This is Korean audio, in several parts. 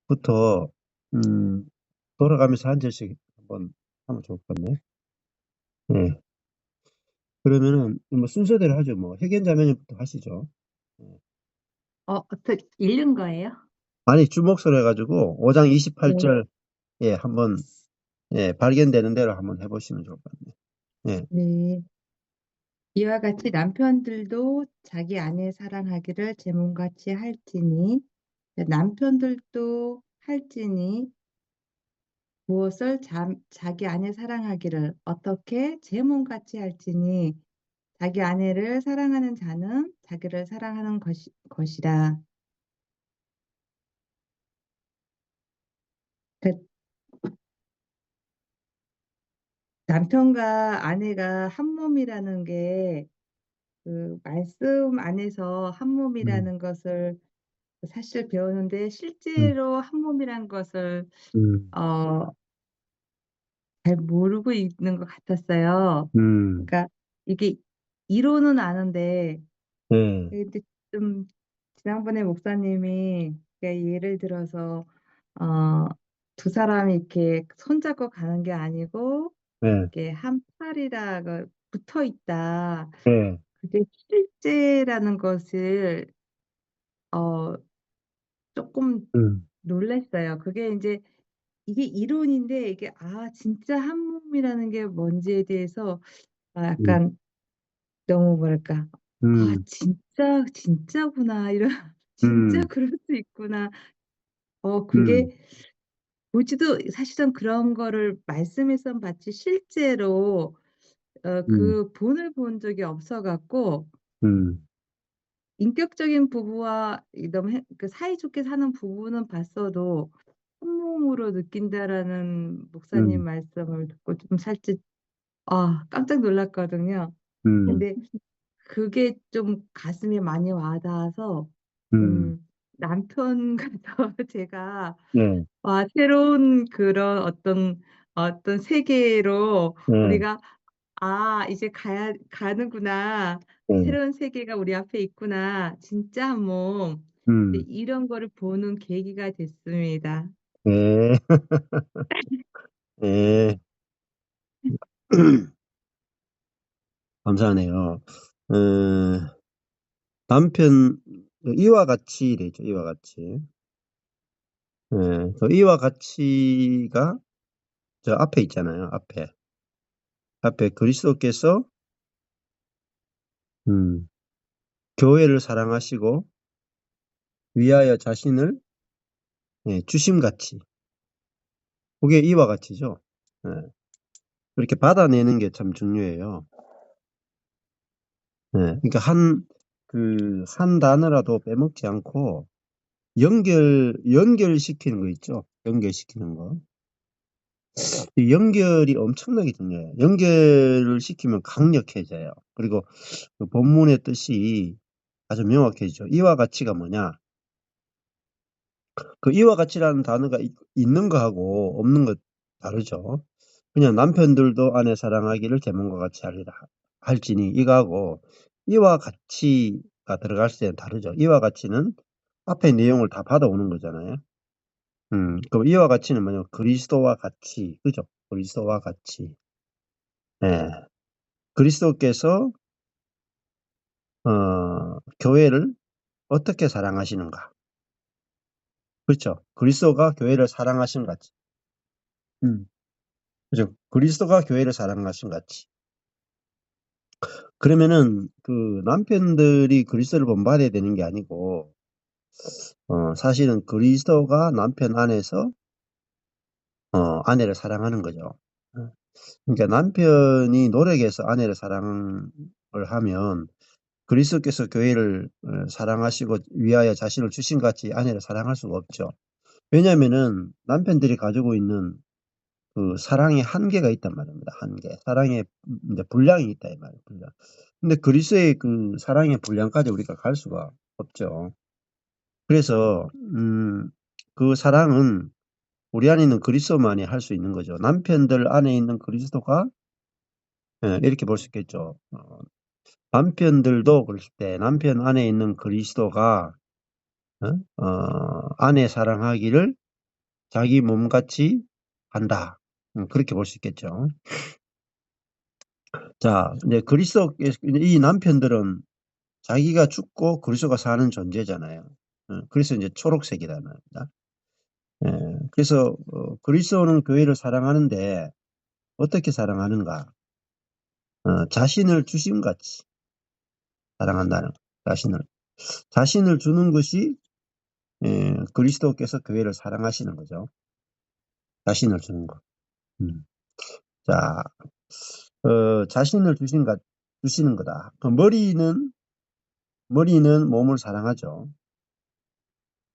부터 돌아가면서 한 절씩 한번 하면 좋을 것 같네. 네. 그러면은 뭐 순서대로 하죠. 뭐 핵연자매님부터 하시죠. 어떻게 읽는 거예요? 아니 주목설 해가지고 5장 네. 28절 예 한번 예 발견되는 대로 한번 해보시면 좋을 것 같네요. 예. 네. 이와 같이 남편들도 자기 아내 사랑하기를 제 몸같이 할지니 남편들도 할지니 무엇을 자기 아내 사랑하기를 어떻게 제 몸같이 할지니 자기 아내를 사랑하는 자는 자기를 사랑하는 것이라. 그 남편과 아내가 한 몸이라는 게 그 말씀 안에서 한 음, 몸이라는 것을 사실 배우는데 음, 실제로 한 몸이라는 것을 음, 어 잘 모르고 있는 것 같았어요. 음, 그러니까 이게 이론은 아는데 예, 근데 좀 지난번에 목사님이 그러니까 예를 들어서 어 두 사람이 이렇게 손잡고 가는 게 아니고 예, 이게 한 팔이라가 붙어 있다. 예, 그게 실제라는 것을 어 쪼끔 음, 놀랐어요. 그게 인제 이게 이론인데 이게 진짜 한 몸이라는 게 뭔지에 대해서 음, 약간 너무 뭐랄까 음, 진짜구나.' 이런 '진짜 음, 그럴 수 있구나.' 음, 그게 보지도 사실은 그런 거를 말씀에선 봤지 실제로 음, 그 본을 본 적이 없어 갖고 음, 인격적인 부부와 이 너무 그 사이좋게 사는 부부는 봤어도 "한 몸으로 느낀다."라는 목사님 음, 말씀을 듣고 좀 살짝 깜짝 놀랐거든요. 음, 근데 그게 좀 가슴에 많이 와 닿아서 음, 남편과 제가 예, 새로운 그런 어떤 세계로 예, 우리가 이제 가는구나. 예, 새로운 세계가 우리 앞에 있구나. 진짜 한 몸. 이제 음, 이런 거를 보는 계기가 됐습니다. 예, 예. 감사하네요. 남편 이와 같이 되죠. 이와 같이. 예. 이와 같이가 저 앞에 있잖아요. 앞에 그리스도께서 음, 교회를 사랑하시고 위하여 자신을 예, 주심같이. 그게 이와 같이죠. 예. 그렇게 받아내는 게 참 중요해요. 예. 그러니까 한 단어라도 빼먹지 않고 연결시키는 거 있죠. 연결시키는 거. 이 연결이 엄청나게 중요해요. 연결을 시키면 강력해져요. 그리고 그 본문의 뜻이 아주 명확해지죠. 이와 같이가 뭐냐? 그 이와 같이라는 단어가 있는 거하고 없는 거 다르죠. 그냥 남편들도 아내 사랑하기를 제 몸과 같이 하리라 할지니 이거하고 이와 같이가 들어갈 때는 다르죠. 이와 같이는 앞에 내용을 다 받아오는 거잖아요. 그럼 이와 같이는 뭐냐? 그리스도와 같이, 그죠? 그리스도와 같이. 예. 그리스도께서 교회를 어떻게 사랑하시는가? 그렇죠. 그리스도가 교회를 사랑하신 같이. 음. 그죠. 그리스도가 교회를 사랑하신 같이. 그러면은 그 남편들이 그리스도를 본받아야 되는 게 아니고 사실은 그리스도가 남편 안에서 아내를 사랑하는 거죠. 어. 그러니까 남편이 노력해서 아내를 사랑을 하면 그리스도께서 교회를 사랑하시고 위하여 자신을 주신 같이 아내를 사랑할 수가 없죠. 왜냐하면은 남편들이 가지고 있는 그 사랑의 한계가 있단 말입니다. 한계. 사랑의 이제 분량이 있다 이 말이에요. 분량. 근데 그리스도의 그 사랑의 분량까지 우리가 갈 수가 없죠. 그래서 그 사랑은 우리 안에 있는 그리스도만이 할 수 있는 거죠. 남편들 안에 있는 그리스도가 이렇게 볼 수 있겠죠. 남편들도 그럴 때 남편 안에 있는 그리스도가 아내 사랑하기를 자기 몸같이 한다. 그렇게 볼 수 있겠죠. 자, 이제 이 남편들은 자기가 죽고 그리스도가 사는 존재잖아요. 그래서 이제 초록색이라는 말입니다. 그래서 그리스도는 교회를 사랑하는데 어떻게 사랑하는가? 자신을 주심같이 사랑한다는 거. 자신을 주는 것이 그리스도께서 교회를 사랑하시는 거죠. 자신을 주는 거. 자, 자신을 주시는 거다. 그 머리는 몸을 사랑하죠.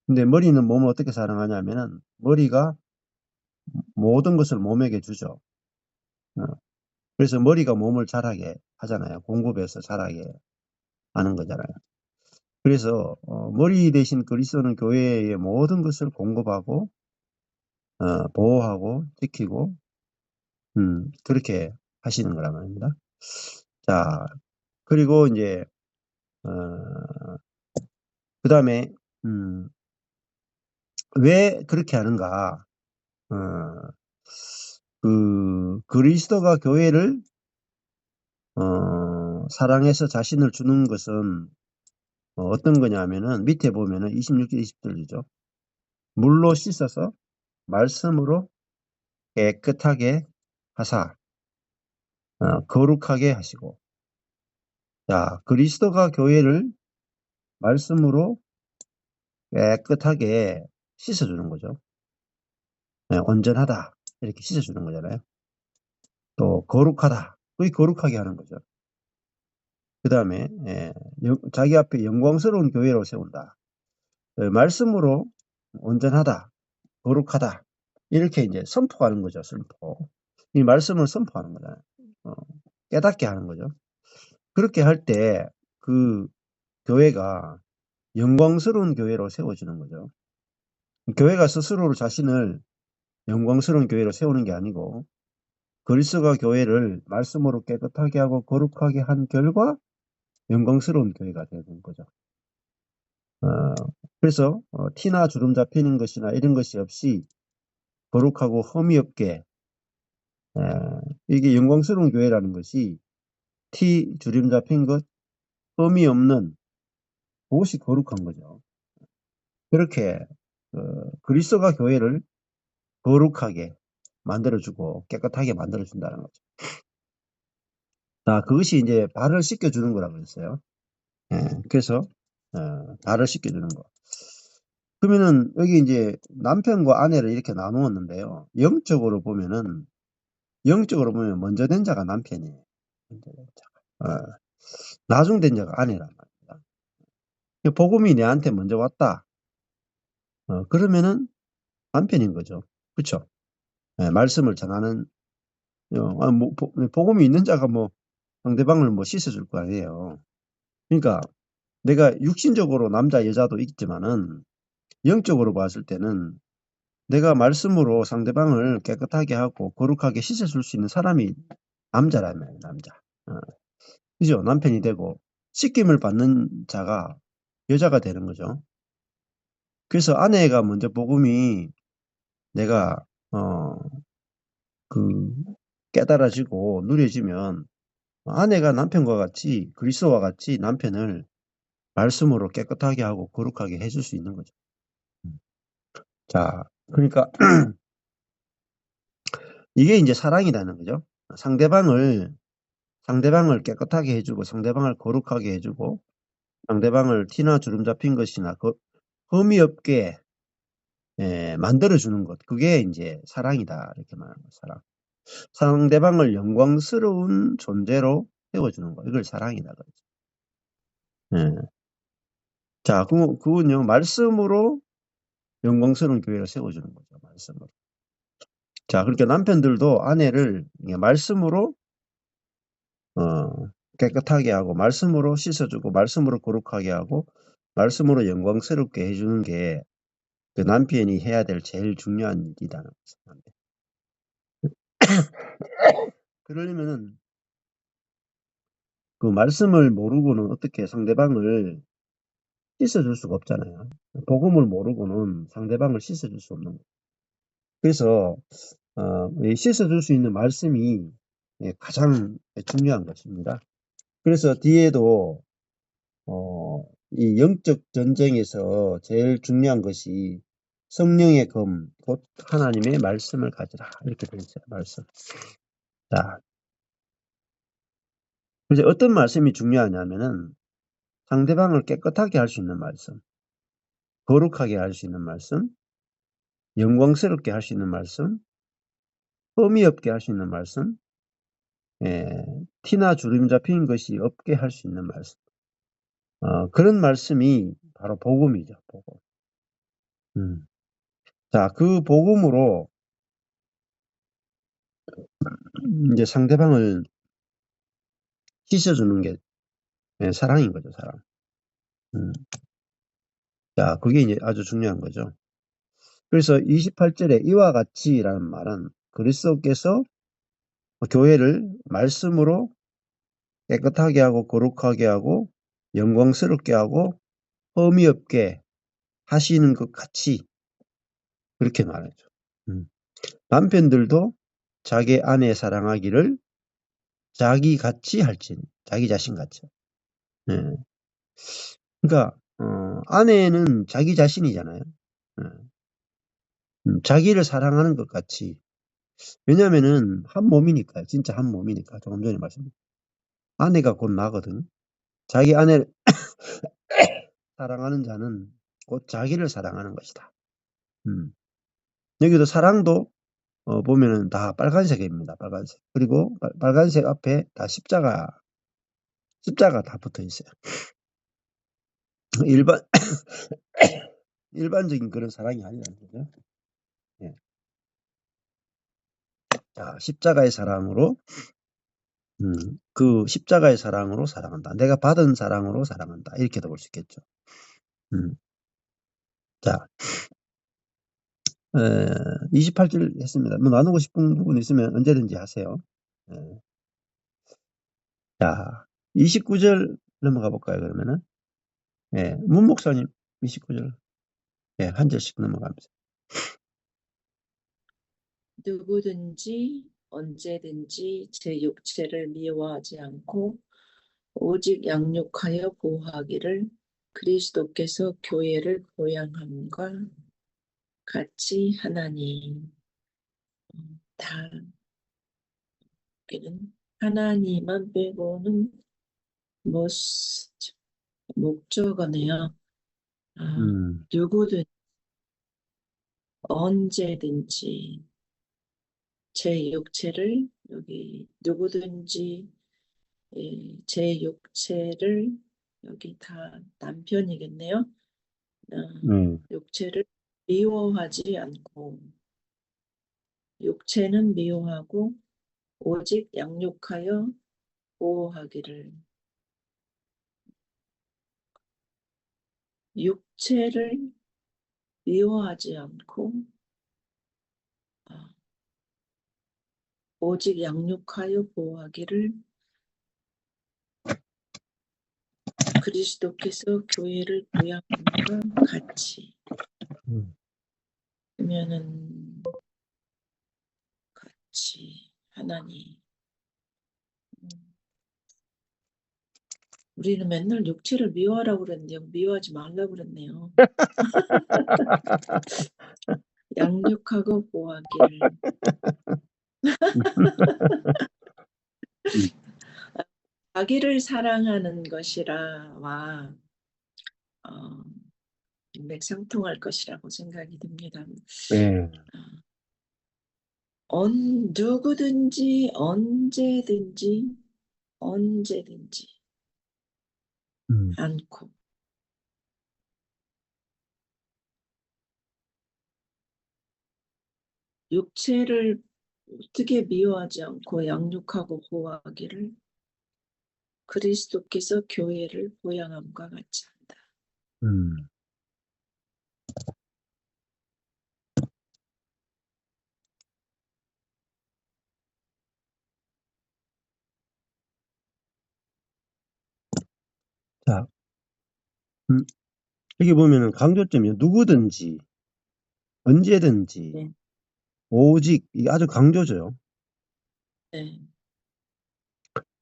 근데 머리는 몸을 어떻게 사랑하냐면은 머리가 모든 것을 몸에게 주죠. 어, 그래서 머리가 몸을 자라게 하잖아요. 공급해서 자라게 하는 거잖아요. 그래서 머리 대신 그리스도는 교회의 모든 것을 공급하고 보호하고 지키고 그렇게 하시는 거란 말입니다. 자, 그리고 이제 그 다음에 왜 그렇게 하는가? 그리스도가 교회를 사랑해서 자신을 주는 것은 어떤 거냐면은 밑에 보면은 26절 20절이죠. 물로 씻어서 말씀으로 깨끗하게 하사 거룩하게 하시고. 자, 그리스도가 교회를 말씀으로 깨끗하게 씻어주는 거죠. 온전하다 이렇게 씻어주는 거잖아요. 또 거룩하다 그게 거룩하게 하는 거죠. 그 다음에 자기 앞에 영광스러운 교회로 세운다. 말씀으로 온전하다, 거룩하다 이렇게 이제 선포하는 거죠. 선포. 이 말씀을 선포하는 거잖아요. 깨닫게 하는 거죠. 그렇게 할 때 그 교회가 영광스러운 교회로 세워지는 거죠. 교회가 스스로 자신을 영광스러운 교회로 세우는 게 아니고 그리스도가 교회를 말씀으로 깨끗하게 하고 거룩하게 한 결과 영광스러운 교회가 되는 거죠. 그래서 티나 주름 잡히는 것이나 이런 것이 없이 거룩하고 흠이 없게 이게 영광스러운 교회라는 것이 티, 주름 잡힌 것, 흠이 없는 그것이 거룩한 거죠. 그렇게 그리스도가 교회를 거룩하게 만들어주고 깨끗하게 만들어준다는 거죠. 자, 그것이 이제 발을 씻겨주는 거라고 했어요. 그래서 발을 씻겨주는 거. 그러면은 여기 이제 남편과 아내를 이렇게 나누었는데요. 영적으로 보면 먼저 된 자가 남편이에요. 먼저 된 자가. 나중 된 자가 아내란 말입니다. 복음이 내한테 먼저 왔다. 그러면은 남편인 거죠. 그렇죠? 말씀을 전하는 복음이 있는 자가 뭐 상대방을 뭐 씻어줄 거 아니에요. 그러니까 내가 육신적으로 남자 여자도 있지만은 영적으로 봤을 때는 내가 말씀으로 상대방을 깨끗하게 하고 거룩하게 씻어줄 수 있는 사람이 남자라면 남자. 그죠? 남편이 되고 씻김을 받는 자가 여자가 되는 거죠. 그래서 아내가 먼저 복음이 내가 그 깨달아지고 누려지면 아내가 남편과 같이 그리스도와 같이 남편을 말씀으로 깨끗하게 하고 거룩하게 해줄 수 있는 거죠. 자, 그러니까 이게 이제 사랑이라는 거죠. 상대방을 깨끗하게 해주고 상대방을 거룩하게 해주고 상대방을 티나 주름 잡힌 것이나 흠이 없게 만들어주는 것. 그게 이제 사랑이다. 이렇게 말하는 거예요. 사랑. 상대방을 영광스러운 존재로 세워주는 거. 이걸 사랑이다. 그러죠. 자, 그건요. 말씀으로 영광스러운 교회를 세워주는 거죠. 말씀으로. 자, 그러니까 남편들도 아내를 말씀으로 깨끗하게 하고 말씀으로 씻어주고 말씀으로 거룩하게 하고 말씀으로 영광스럽게 해주는 게 그 남편이 해야 될 제일 중요한 일이라는 거죠. 그러려면은 그 말씀을 모르고는 어떻게 상대방을 씻어줄 수가 없잖아요. 복음을 모르고는 상대방을 씻어줄 수 없는 거예요. 그래서 씻어줄 수 있는 말씀이 가장 중요한 것입니다. 그래서 뒤에도 이 영적 전쟁에서 제일 중요한 것이 성령의 검, 곧 하나님의 말씀을 가지라. 이렇게 되어 있어요. 말씀. 자, 그래서 어떤 말씀이 중요하냐면은 상대방을 깨끗하게 할 수 있는 말씀, 거룩하게 할 수 있는 말씀, 영광스럽게 할 수 있는 말씀, 흠이 없게 할 수 있는 말씀, 티나 주름 잡힌 것이 없게 할 수 있는 말씀. 그런 말씀이 바로 복음이죠. 복음. 자, 그 복음으로 이제 상대방을 씻어주는 게 사랑인 거죠, 사랑. 음. 자, 그게 이제 아주 중요한 거죠. 그래서 28절에 이와 같이라는 말은 그리스도께서 교회를 말씀으로 깨끗하게 하고 거룩하게 하고 영광스럽게 하고 흠이 없게 하시는 것 같이 그렇게 말하죠. 남편들도 자기 아내 사랑하기를 자기 같이 할지니 자기 자신 같이. 예. 그러니까 아내는 자기 자신이잖아요. 예. 자기를 사랑하는 것 같이. 왜냐면은 한 몸이니까요. 진짜 한 몸이니까. 조금 전에 말씀드린 아내가 곧 나거든요. 자기 아내를 사랑하는 자는 곧 자기를 사랑하는 것이다. 여기도 사랑도 보면은 다 빨간색입니다. 빨간색. 그리고 빨간색 앞에 다 십자가 다 붙어 있어요. 일반적인 그런 사랑이 아니라는 거죠. 예. 자, 십자가의 사랑으로 그 십자가의 사랑으로 사랑한다. 내가 받은 사랑으로 사랑한다. 이렇게도 볼 수 있겠죠. 자, 28절 했습니다. 뭐 나누고 싶은 부분 있으면 언제든지 하세요. 자, 29절 넘어가 볼까요, 그러면은? 문 목사님, 29절. 한 절씩 넘어갑니다. 누구든지 언제든지 제 육체를 미워하지 않고 오직 양육하여 보호하기를 그리스도께서 교회를 보양함과 같이 하나니. 다 여기는 하나님만 빼고는 뭐 목적어네요. 누구든 언제든지 제 육체를 여기 누구든지 제 육체를 여기 다 남편이겠네요. 육체를 미워하지 않고 육체는 미워하고 오직 양육하여 보호하기를. 육체를 미워하지 않고 오직 양육하여 보호하기를 그리스도께서 교회를 보양함과 같이. 그러면은 같이 하나님. 우리는 맨날 육체를 미워하라고 그랬는데요. 미워하지 말라고 그랬네요. 양육하고 보호하기를. 자기를 사랑하는 것이라와 맥상통할 것이라고 생각이 듭니다. 누구든지 언제든지 않고 육체를 어떻게 미워하지 않고 양육하고 보호하기를 그리스도께서 교회를 보양함과 같이 한다. 자, 여기 보면은 강조점이 누구든지, 언제든지, 네. 오직, 이게 아주 강조죠. 네.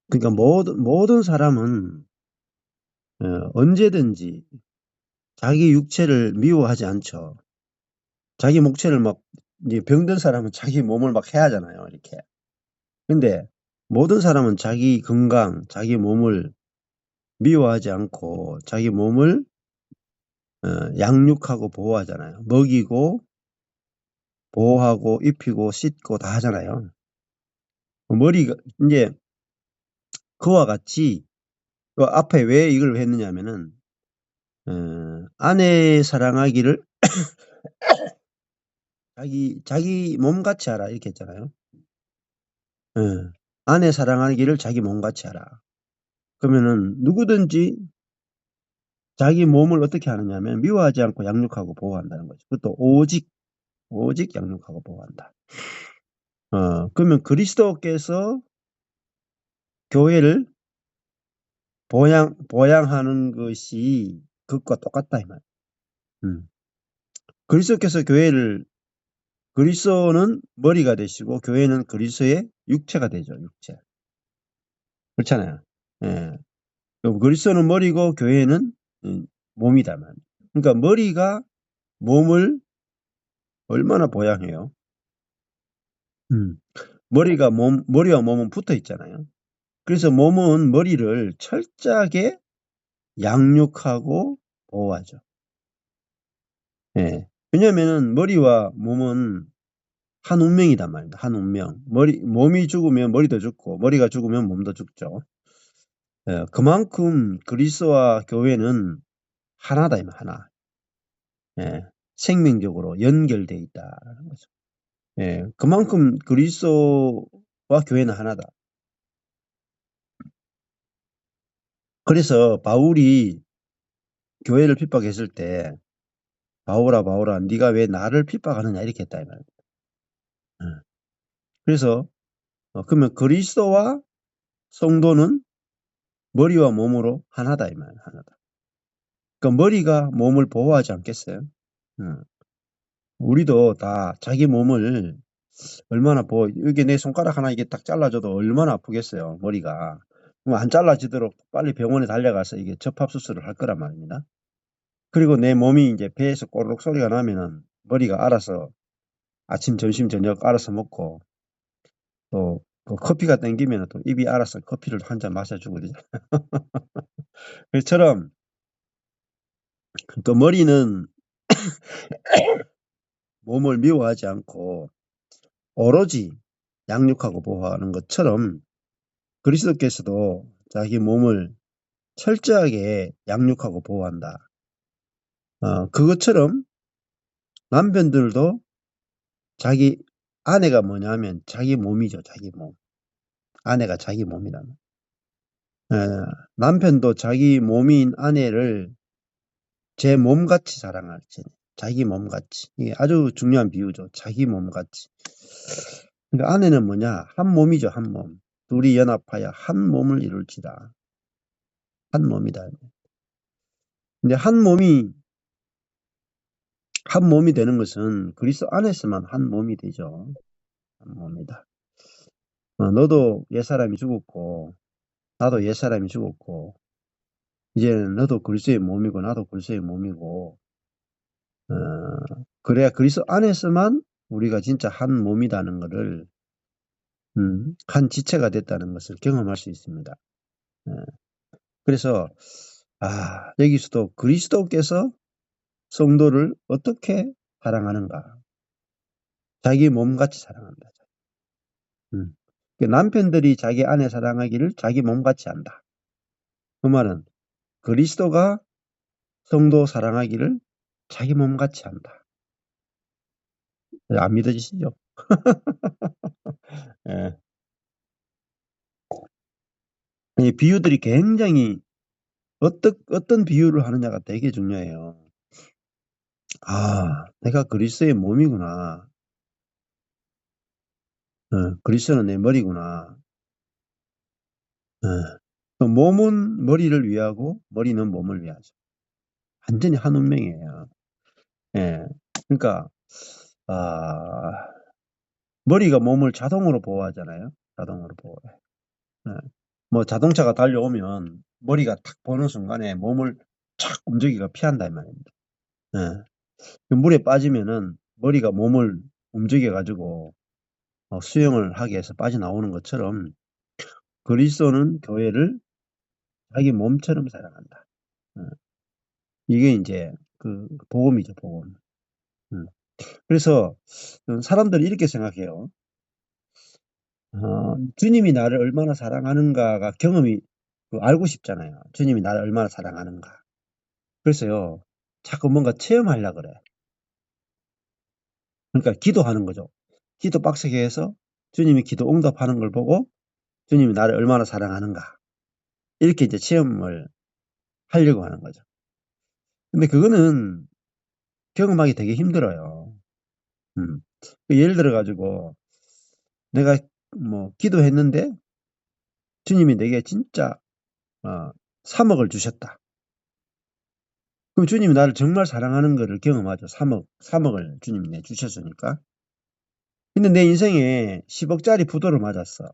그러니까 모든 사람은 언제든지 자기 육체를 미워하지 않죠. 자기 목체를 막, 이제 병든 사람은 자기 몸을 막 해하잖아요, 이렇게. 근데 모든 사람은 자기 건강, 자기 몸을 미워하지 않고 자기 몸을 양육하고 보호하잖아요. 먹이고 보호하고 입히고 씻고 다 하잖아요. 머리가 이제 그와 같이 그 앞에 왜 이걸 했느냐면은 아내 사랑하기를 자기 몸같이 하라 이렇게 했잖아요. 아내 사랑하기를 자기 몸같이 하라. 그러면은 누구든지 자기 몸을 어떻게 하느냐면 미워하지 않고 양육하고 보호한다는 거죠. 그것도 오직 양육하고 보호한다. 그러면 그리스도께서 교회를 보양하는 것이 그것과 똑같다 이 말. 그리스도께서 그리스도는 머리가 되시고 교회는 그리스도의 육체가 되죠. 육체. 그렇잖아요. 예. 그럼 그리스도는 머리고 교회는 몸이다 말. 그러니까 머리가 몸을 얼마나 보양해요. 머리와 몸은 붙어 있잖아요. 그래서 몸은 머리를 철저하게 양육하고 보호하죠. 예. 왜냐면은 머리와 몸은 한 운명이단 말입니다. 한 운명. 몸이 죽으면 머리도 죽고, 머리가 죽으면 몸도 죽죠. 예, 그만큼 그리스도와 교회는 하나다, 이 말, 하나. 예, 생명적으로 연결되어 있다는 거죠. 예, 그만큼 그리스도와 교회는 하나다. 그래서 바울이 교회를 핍박했을 때 바울아 네가 왜 나를 핍박하느냐 이렇게 했다 이 말입니다. 그래서 그러면 그리스도와 성도는 머리와 몸으로 하나다 이 말이에요. 하나다. 그러니까 머리가 몸을 보호하지 않겠어요? 우리도 다 자기 몸을 얼마나 이게 내 손가락 하나 이게 딱 잘라줘도 얼마나 아프겠어요, 머리가. 그럼 안 잘라지도록 빨리 병원에 달려가서 이게 접합 수술을 할 거란 말입니다. 그리고 내 몸이 이제 배에서 꼬르륵 소리가 나면은 머리가 알아서 아침, 점심, 저녁 알아서 먹고 또 커피가 땡기면 또 입이 알아서 커피를 한 잔 마셔주고 그러죠. 그처럼 그 머리는 몸을 미워하지 않고 오로지 양육하고 보호하는 것처럼 그리스도께서도 자기 몸을 철저하게 양육하고 보호한다. 그것처럼 남편들도 자기 아내가 뭐냐면 자기 몸이죠. 자기 몸. 아내가 자기 몸이다. 남편도 자기 몸인 아내를 제 몸같이 사랑할지. 자기 몸같이. 이게 아주 중요한 비유죠. 자기 몸같이. 그러니까 아내는 뭐냐? 한 몸이죠. 한 몸. 둘이 연합하여 한 몸을 이룰지다. 한 몸이다. 근데 한 몸이 되는 것은 그리스도 안에서만 한 몸이 되죠. 한 몸이다. 너도 옛사람이 죽었고 나도 옛사람이 죽었고 이제는 너도 그리스도의 몸이고 나도 그리스도의 몸이고 그래야 그리스도 안에서만 우리가 진짜 한 몸이라는 것을 한 지체가 됐다는 것을 경험할 수 있습니다. 그래서 여기서도 그리스도께서 성도를 어떻게 사랑하는가? 자기 몸같이 사랑한다. 남편들이 자기 아내 사랑하기를 자기 몸같이 한다. 그 말은 그리스도가 성도 사랑하기를 자기 몸같이 한다. 안 믿어지시죠? 예. 이 비유들이 굉장히 어떤 비유를 하느냐가 되게 중요해요. 내가 그리스도의 몸이구나. 그리스도는 내 머리구나. 몸은 머리를 위하고 머리는 몸을 위하죠. 완전히 한 운명이에요. 예. 그러니까 머리가 몸을 자동으로 보호하잖아요. 자동으로 보호해. 예. 뭐 자동차가 달려오면 머리가 탁 보는 순간에 몸을 착 움직이가 피한다 이 말입니다. 예. 그 물에 빠지면은 머리가 몸을 움직여 가지고 수영을 하게 해서 빠져나오는 것처럼 그리스도는 교회를 자기 몸처럼 사랑한다. 이게 이제 그 복음이죠, 복음. 그래서 사람들이 이렇게 생각해요. 주님이 나를 얼마나 사랑하는가가 경험이 알고 싶잖아요. 주님이 나를 얼마나 사랑하는가. 그래서요, 자꾸 뭔가 체험하려고 그래. 그러니까 기도하는 거죠. 기도 빡세게 해서 주님이 기도 응답하는 걸 보고 주님이 나를 얼마나 사랑하는가. 이렇게 이제 체험을 하려고 하는 거죠. 근데 그거는 경험하기 되게 힘들어요. 예를 들어가지고 내가 뭐 기도했는데 주님이 내게 진짜 3억을 주셨다. 그럼 주님이 나를 정말 사랑하는 것을 경험하죠. 3억을 주님이 내 주셨으니까. 근데 내 인생에 10억짜리 부도를 맞았어.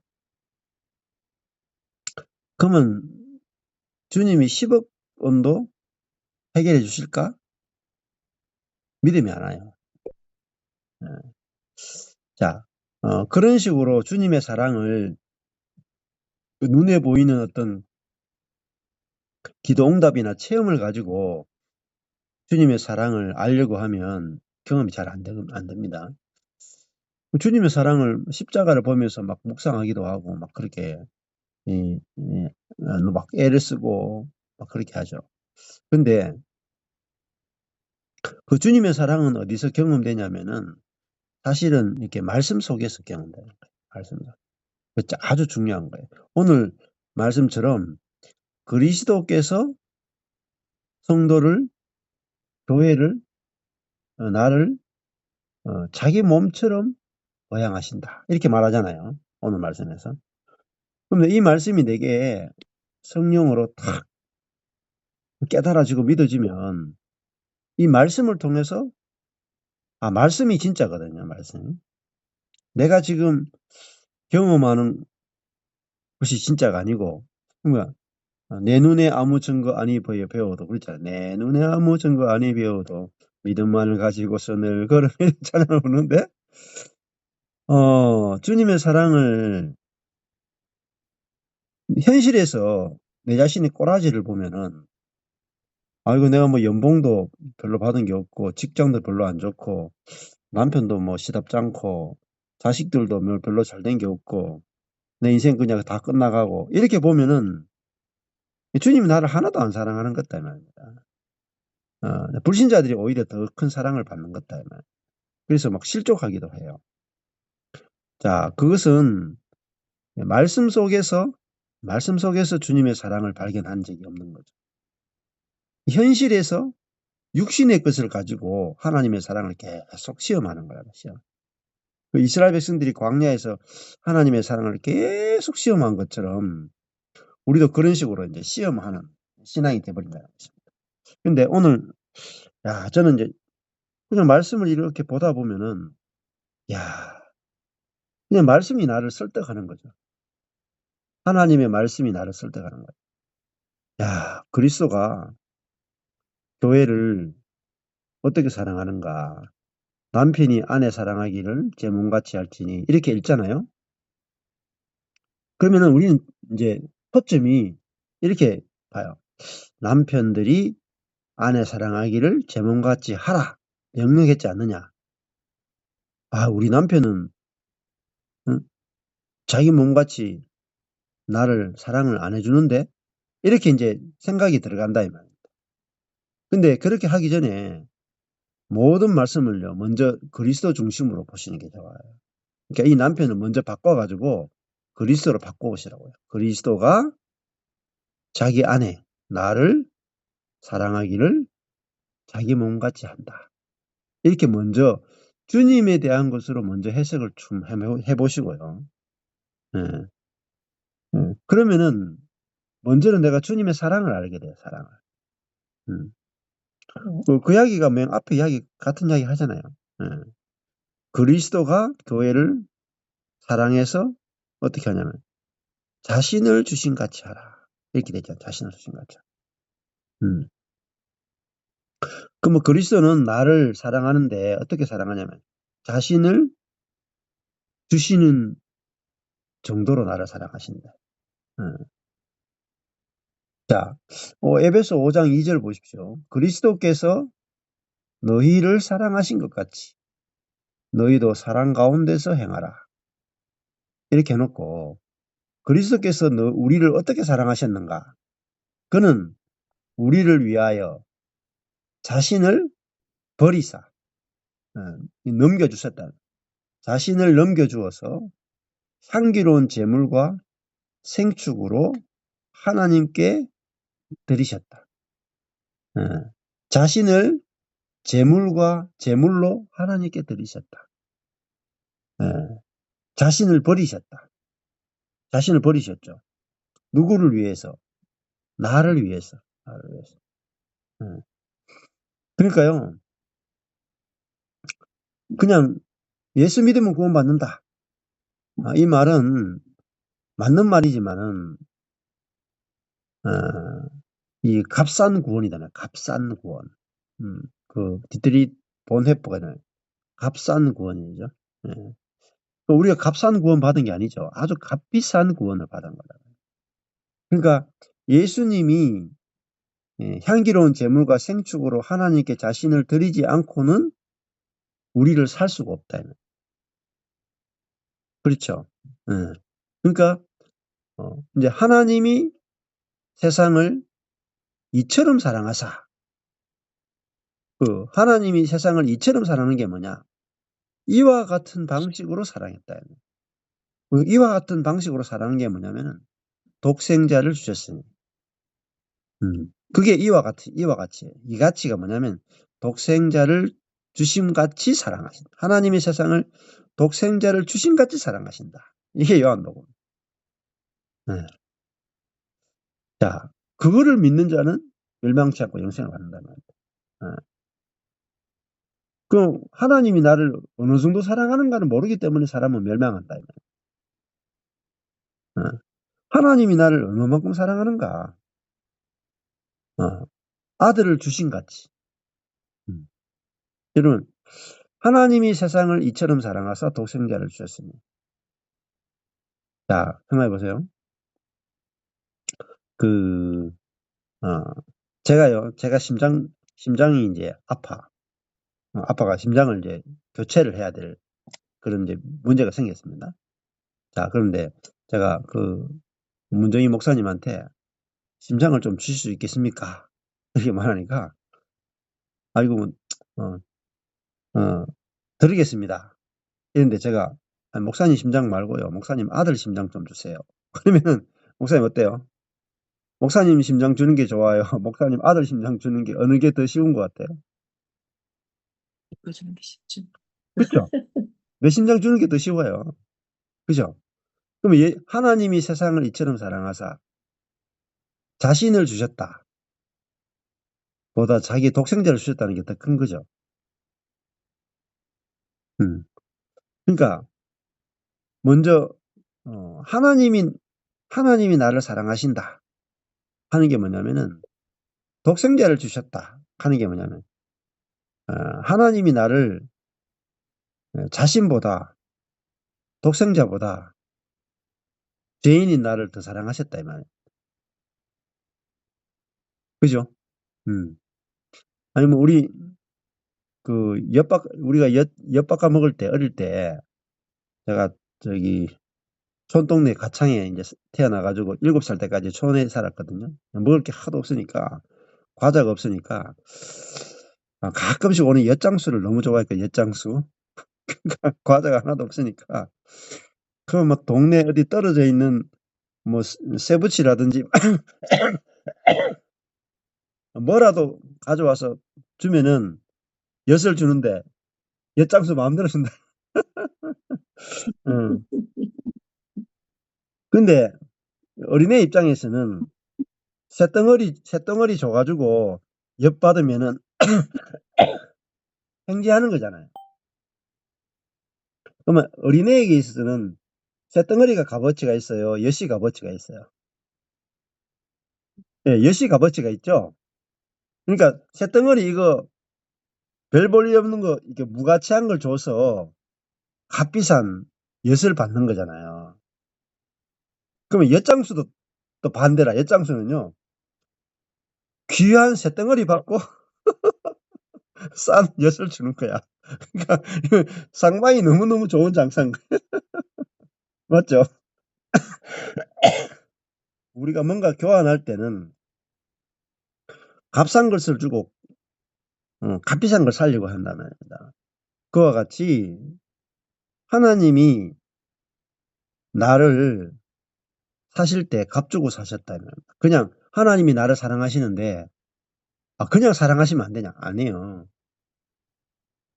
그러면 주님이 10억 원도 해결해 주실까? 믿음이 안 와요. 예. 자, 그런 식으로 주님의 사랑을 그 눈에 보이는 어떤 기도 응답이나 체험을 가지고 주님의 사랑을 알려고 하면 경험이 잘 안 됩니다. 주님의 사랑을 십자가를 보면서 막 묵상하기도 하고 막 그렇게 막 애를 쓰고 막 그렇게 하죠. 근데 그 주님의 사랑은 어디서 경험되냐면은 사실은 이렇게 말씀 속에서 경험되는 거예요. 말씀 속. 아주 중요한 거예요. 오늘 말씀처럼 그리스도께서 성도를, 교회를, 나를 자기 몸처럼 보양하신다. 이렇게 말하잖아요. 오늘 말씀에서. 그런데 이 말씀이 내게 성령으로 탁 깨달아지고 믿어지면 이 말씀을 통해서 말씀이 진짜거든요. 말씀. 내가 지금 경험하는 것이 진짜가 아니고 그러니까 내 눈에 아무 증거 아니 배워도 그렇잖아요. 내 눈에 아무 증거 아니 배워도 믿음만을 가지고서 늘 걸으며 찬양을 부르는데 주님의 사랑을 현실에서 내 자신의 꼬라지를 보면은 이거 내가 뭐 연봉도 별로 받은 게 없고 직장도 별로 안 좋고 남편도 뭐 시답지 않고 자식들도 뭐 별로 잘 된 게 없고 내 인생 그냥 다 끝나가고 이렇게 보면은 주님이 나를 하나도 안 사랑하는 것다 이 말입니다. 불신자들이 오히려 더 큰 사랑을 받는 것다 이 말. 그래서 막 실족하기도 해요. 자, 그것은 말씀 속에서 주님의 사랑을 발견한 적이 없는 거죠. 현실에서 육신의 것을 가지고 하나님의 사랑을 계속 시험하는 거예요. 시험. 그 이스라엘 백성들이 광야에서 하나님의 사랑을 계속 시험한 것처럼 우리도 그런 식으로 이제 시험하는 신앙이 되어버린다는 것입니다. 근데 오늘 저는 이제 그냥 말씀을 이렇게 보다 보면은 그냥 말씀이 나를 설득하는 거죠. 하나님의 말씀이 나를 설득하는 거예요. 그리스도가 교회를 어떻게 사랑하는가. 남편이 아내 사랑하기를 제 몸같이 할지니 이렇게 읽잖아요. 그러면은 우리는 이제 초점이 이렇게 봐요. 남편들이 아내 사랑하기를 제 몸같이 하라. 명령했지 않느냐. 우리 남편은 자기 몸같이 나를 사랑을 안 해주는데 이렇게 이제 생각이 들어간다 이 말입니다. 근데 그렇게 하기 전에 모든 말씀을요 먼저 그리스도 중심으로 보시는 게 좋아요. 그러니까 이 남편을 먼저 바꿔가지고 그리스도로 바꿔오시라고요. 그리스도가 자기 아내 나를 사랑하기를 자기 몸같이 한다. 이렇게 먼저 주님에 대한 것으로 먼저 해석을 좀 해보시고요. 그러면은 먼저는 내가 주님의 사랑을 알게 돼요. 사랑을. 그 이야기가 맨 앞에 이야기 같은 이야기 하잖아요. 그리스도가 교회를 사랑해서 어떻게 하냐면 자신을 주신 같이 하라. 이렇게 되죠. 자신을 주신 같이. 그럼 그리스도는 나를 사랑하는데 어떻게 사랑하냐면 자신을 주시는 정도로 나를 사랑하신다. 자, 에베소 5장 2절 보십시오. 그리스도께서 너희를 사랑하신 것 같이 너희도 사랑 가운데서 행하라. 이렇게 해놓고 그리스도께서 우리를 어떻게 사랑하셨는가? 그는 우리를 위하여 자신을 버리사 넘겨주셨다. 자신을 넘겨주어서 향기로운 제물과 생축으로 하나님께 드리셨다. 자신을 제물로 하나님께 드리셨다. 자신을 버리셨다. 자신을 버리셨죠. 누구를 위해서? 나를 위해서. 나를 위해서. 그러니까요. 그냥 예수 믿으면 구원받는다. 이 말은 맞는 말이지만은 이 값싼 구원이잖아요. 값싼 구원. 그 디트리 본헤퍼가 값싼 구원이죠. 우리가 값싼 구원 받은 게 아니죠. 아주 값비싼 구원을 받은 거다. 그러니까 예수님이 향기로운 제물과 생축으로 하나님께 자신을 드리지 않고는 우리를 살 수가 없다. 그렇죠. 그러니까 이제 하나님이 세상을 이처럼 사랑하사. 하나님이 세상을 이처럼 사랑하는 게 뭐냐? 이와 같은 방식으로 사랑했다. 이와 같은 방식으로 사랑하는 게 뭐냐면은 독생자를 주셨으니. 그게 이와 같이. 이 가치가 뭐냐면 독생자를 주심같이 사랑하신다. 하나님이 세상을 독생자를 주심같이 사랑하신다. 이게 요한복음. 자, 그거를 믿는 자는 멸망치 않고 영생을 받는다는 말입니다. 그 하나님이 나를 어느 정도 사랑하는가는 모르기 때문에 사람은 멸망한다. 하나님이 나를 얼마만큼 사랑하는가? 아들을 주신 같이. 여러분, 하나님이 세상을 이처럼 사랑하사 독생자를 주셨으니. 자, 생각해 보세요. 제가 심장이 이제 아빠가 심장을 이제 교체를 해야 될 그런 이제 문제가 생겼습니다. 자, 그런데 제가 문정희 목사님한테 심장을 좀 주실 수 있겠습니까? 이렇게 말하니까, 아이고, 드리겠습니다. 이런데 제가, 목사님 심장 말고요. 목사님 아들 심장 좀 주세요. 그러면은, 목사님 어때요? 목사님 심장 주는 게 좋아요. 목사님 아들 심장 주는 게 어느 게 더 쉬운 것 같아요? 바꿔주는 게 쉽죠. 그렇죠? 내 심장 주는 게 더 쉬워요. 그죠? 그럼 하나님이 세상을 이처럼 사랑하사 자신을 주셨다. 보다 자기 독생자를 주셨다는 게 더 큰 거죠. 그러니까 먼저 하나님이 나를 사랑하신다 하는 게 뭐냐면은 독생자를 주셨다 하는 게 뭐냐면 하나님이 나를 자신보다 독생자보다 죄인인 나를 더 사랑하셨다 이 말이에요. 그죠? 아니면 우리 우리가 엿바꿔 먹을 때 어릴 때 제가 촌동네 가창에 이제 태어나가지고 7살 때까지 촌에 살았거든요. 먹을 게 하도 없으니까 과자가 없으니까 가끔씩 오는 엿장수를 너무 좋아했거든요. 엿장수. 그러니까 과자가 하나도 없으니까 그럼 막 동네 어디 떨어져 있는 뭐 세부치라든지 뭐라도 가져와서 주면은 엿을 주는데 엿장수 마음대로 준다. 근데 어린애 입장에서는 새덩어리 줘가지고 엿 받으면은 횡재하는 거잖아요. 그러면 어린애에게 있어서는 쇳덩어리가 값어치가 있어요. 엿이 값어치가 있어요. 예, 엿이 값어치가 있죠. 그러니까 쇳덩어리 이거 별 볼 일 없는 거 이렇게 무가치한 걸 줘서 값비싼 엿을 받는 거잖아요. 그러면 엿장수도 또 반대라. 엿장수는요, 귀한 쇳덩어리 받고 싼 엿을 주는 거야. 그러니까 상방이 너무너무 좋은 장사인 거야. 맞죠? 우리가 뭔가 교환할 때는 값싼 것을 주고 값비싼 걸 살려고 한다는 말입니다. 그와 같이 하나님이 나를 사실 때 값 주고 사셨다면, 그냥 하나님이 나를 사랑하시는데 그냥 사랑하시면 안 되냐? 아니에요.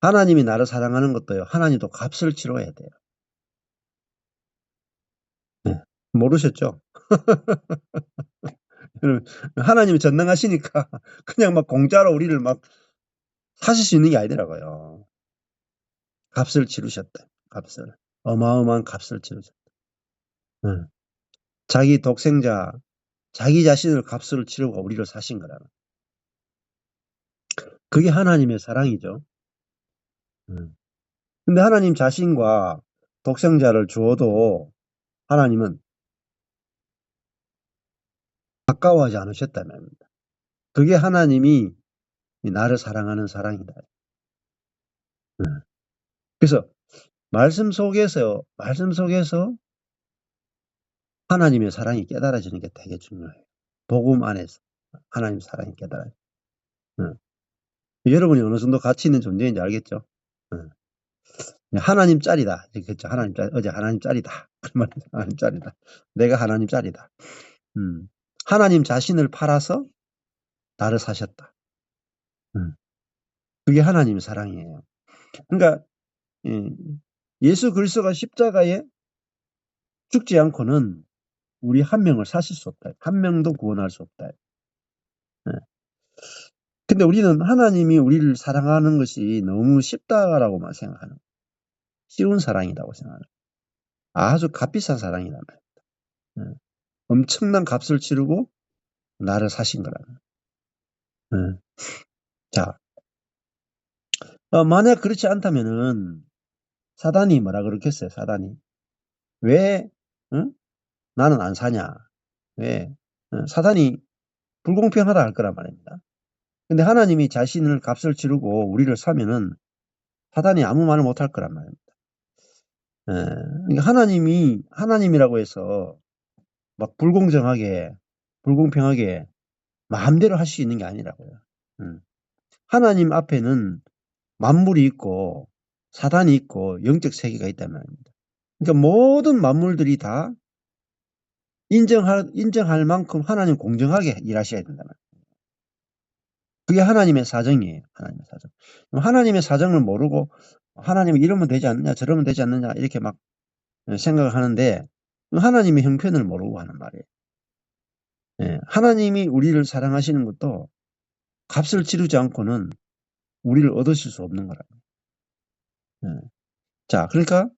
하나님이 나를 사랑하는 것도요, 하나님도 값을 치러야 돼요. 네. 모르셨죠? 하나님이 전능하시니까 그냥 막 공짜로 우리를 막 사실 수 있는 게 아니더라고요. 값을 치르셨다. 값을. 어마어마한 값을 치르셨다. 자기 독생자, 자기 자신을 값을 치르고 우리를 사신 거라는. 그게 하나님의 사랑이죠. 근데 하나님 자신과 독생자를 주어도 하나님은 가까워하지 않으셨다는 말입니다. 그게 하나님이 나를 사랑하는 사랑이다. 그래서 말씀 속에서 하나님의 사랑이 깨달아지는 게 되게 중요해요. 복음 안에서 하나님 사랑이 깨달아요. 여러분이 어느 정도 가치 있는 존재인지 알겠죠? 하나님 짤이다. 그렇죠. 하나님 짤. 어제 하나님 짤이다. 그 말, 하나님 짤이다. 내가 하나님 짤이다. 하나님 자신을 팔아서 나를 사셨다. 그게 하나님의 사랑이에요. 그러니까 예수 그리스도가 십자가에 죽지 않고는 우리 한 명을 사실 수 없다. 한 명도 구원할 수 없다. 근데 우리는 하나님이 우리를 사랑하는 것이 너무 쉽다라고만 생각하는, 쉬운 사랑이라고 생각하는, 아주 값비싼 사랑이란 말이에요. 엄청난 값을 치르고 나를 사신 거라는. 자, 만약 그렇지 않다면은 사단이 뭐라 그러겠어요? 사단이 왜 나는 안 사냐? 왜 사단이 불공평하다 할 거란 말입니다. 근데 하나님이 자신을 값을 치르고 우리를 사면은 사단이 아무 말을 못 할 거란 말입니다. 그러니까 하나님이라고 해서 막 불공정하게, 불공평하게 마음대로 할 수 있는 게 아니라고요. 하나님 앞에는 만물이 있고 사단이 있고 영적 세계가 있단 말입니다. 그러니까 모든 만물들이 다 인정할 만큼 하나님 공정하게 일하셔야 된단 말이에요. 그게 하나님의 사정이에요. 하나님의 사정. 하나님의 사정을 모르고 하나님은 이러면 되지 않느냐 저러면 되지 않느냐 이렇게 막 생각을 하는데 하나님의 형편을 모르고 하는 말이에요. 하나님이 우리를 사랑하시는 것도 값을 치르지 않고는 우리를 얻으실 수 없는 거라고요. 자, 그러니까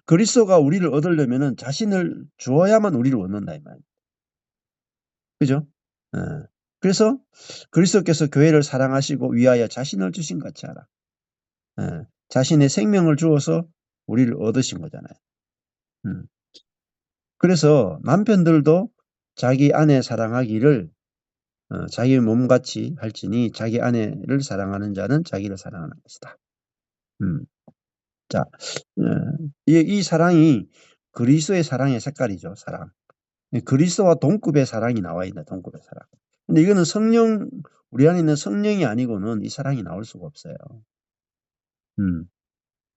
그리스도가 우리를 얻으려면은 자신을 주어야만 우리를 얻는다 이 말이에요. 그죠? 그래서 그리스도께서 교회를 사랑하시고 위하여 자신을 주신 같이 하라. 자신의 생명을 주어서 우리를 얻으신 거잖아요. 그래서 남편들도 자기 아내 사랑하기를 자기 몸같이 할지니 자기 아내를 사랑하는 자는 자기를 사랑하는 것이다. 자, 이 사랑이 그리스도의 사랑의 색깔이죠. 사랑. 그리스도와 동급의 사랑이 나와 있다. 동급의 사랑. 근데 이거는 우리 안에 있는 성령이 아니고는 이 사랑이 나올 수가 없어요.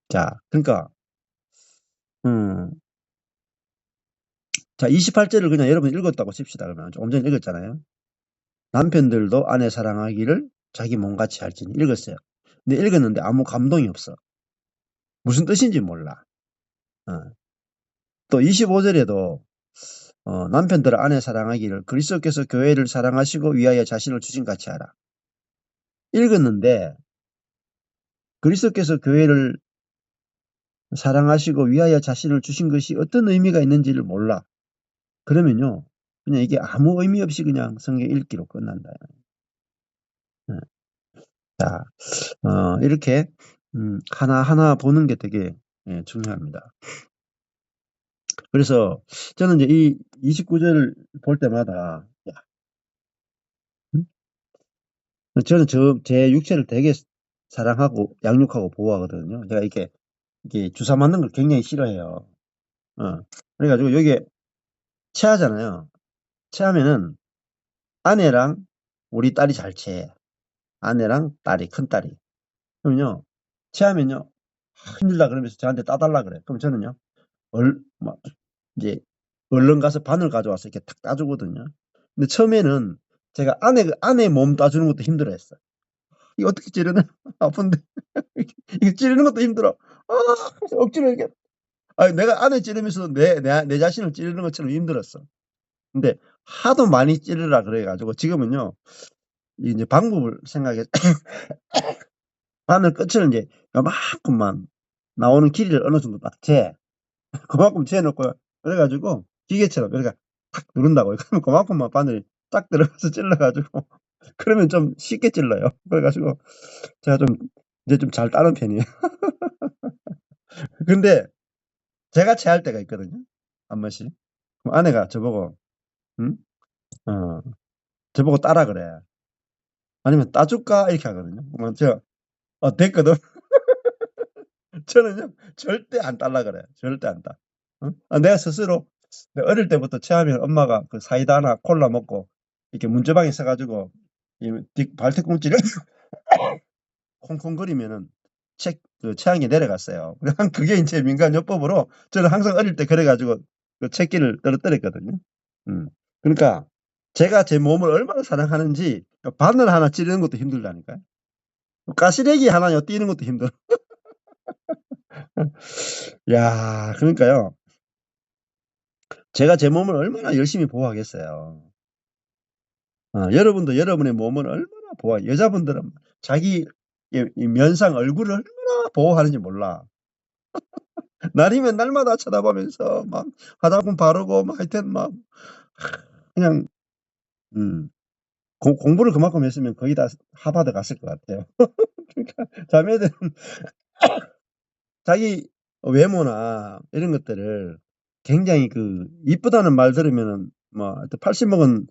자, 그러니까 자, 28절을 그냥 여러분 읽었다고 칩시다. 그러면 조금 전에 읽었잖아요. 남편들도 아내 사랑하기를 자기 몸같이 할지니 읽었어요. 근데 읽었는데 아무 감동이 없어. 무슨 뜻인지 몰라. 또 25절에도 남편들 아내 사랑하기를 그리스도께서 교회를 사랑하시고 위하여 자신을 주신 같이 하라. 읽었는데 그리스도께서 교회를 사랑하시고 위하여 자신을 주신 것이 어떤 의미가 있는지를 몰라. 그러면요, 그냥 이게 아무 의미 없이 그냥 성경 읽기로 끝난다. 예. 자, 이렇게 하나하나 보는 게 되게 중요합니다. 그래서 저는 이제 이 29절을 볼 때마다 저는 제 육체를 되게 사랑하고 양육하고 보호하거든요. 제가 이게 주사 맞는 걸 굉장히 싫어해요. 그래가지고 여기에 체하잖아요. 체하면은 아내랑 우리 딸이 잘 체해. 아내랑 딸이, 큰 딸이. 그러면요, 체하면요, 힘들다 그러면서 저한테 따달라 그래. 그럼 저는요, 막 이제 얼른 가서 바늘 가져와서 이렇게 탁 따주거든요. 근데 처음에는 제가 아내 몸 따주는 것도 힘들어했어요. 이거 어떻게 찌르나? 아픈데. 이거 찌르는 것도 힘들어. 아, 억지로 이렇게. 내가 아내 찌르면서 내 자신을 찌르는 것처럼 힘들었어. 근데 하도 많이 찌르라 그래가지고 지금은요, 이제 방법을 생각해. 바늘 끝을 이제 요만큼만 나오는 길이를 어느 정도 딱 재. 그만큼 재놓고, 그래가지고 기계처럼 그러니까 탁 누른다고요. 그러면 그만큼만 바늘이 딱 들어가서 찔러가지고 그러면 좀 쉽게 찔러요. 그래가지고 제가 이제 좀 잘 따는 편이에요. 근데 제가 체할 때가 있거든요. 한 번씩. 그럼 아내가 저보고, 응? 저보고 따라 그래. 아니면 따줄까? 이렇게 하거든요. 그러면 제가, 됐거든. 저는요, 절대 안 딸라 그래. 절대 안 따. 응? 내가 스스로, 내가 어릴 때부터 체하면 엄마가 그 사이다나 콜라 먹고, 이렇게 문제방에 서가지고, 발뒤꿈치를 콩콩거리면은, 체한게 내려갔어요. 그게 이제 민간요법으로, 저는 항상 어릴 때 그래가지고, 그 체기를 떨어뜨렸거든요. 그러니까, 제가 제 몸을 얼마나 사랑하는지, 바늘 하나 찌르는 것도 힘들다니까요. 가시래기 하나 띄는 것도 힘들어. 야, 그러니까요. 제가 제 몸을 얼마나 열심히 보호하겠어요. 여러분도 여러분의 몸을 얼마나 여자분들은 자기 이 면상 얼굴을 얼마나 보호하는지 몰라. 날이면 날마다 쳐다보면서 막 화장품 바르고 막 하여튼 막 그냥 공부를 그만큼 했으면 거의 다 하버드 갔을 것 같아요. 그러니까 자매들은 자기 외모나 이런 것들을 굉장히 이쁘다는 말 들으면은 뭐 80 먹은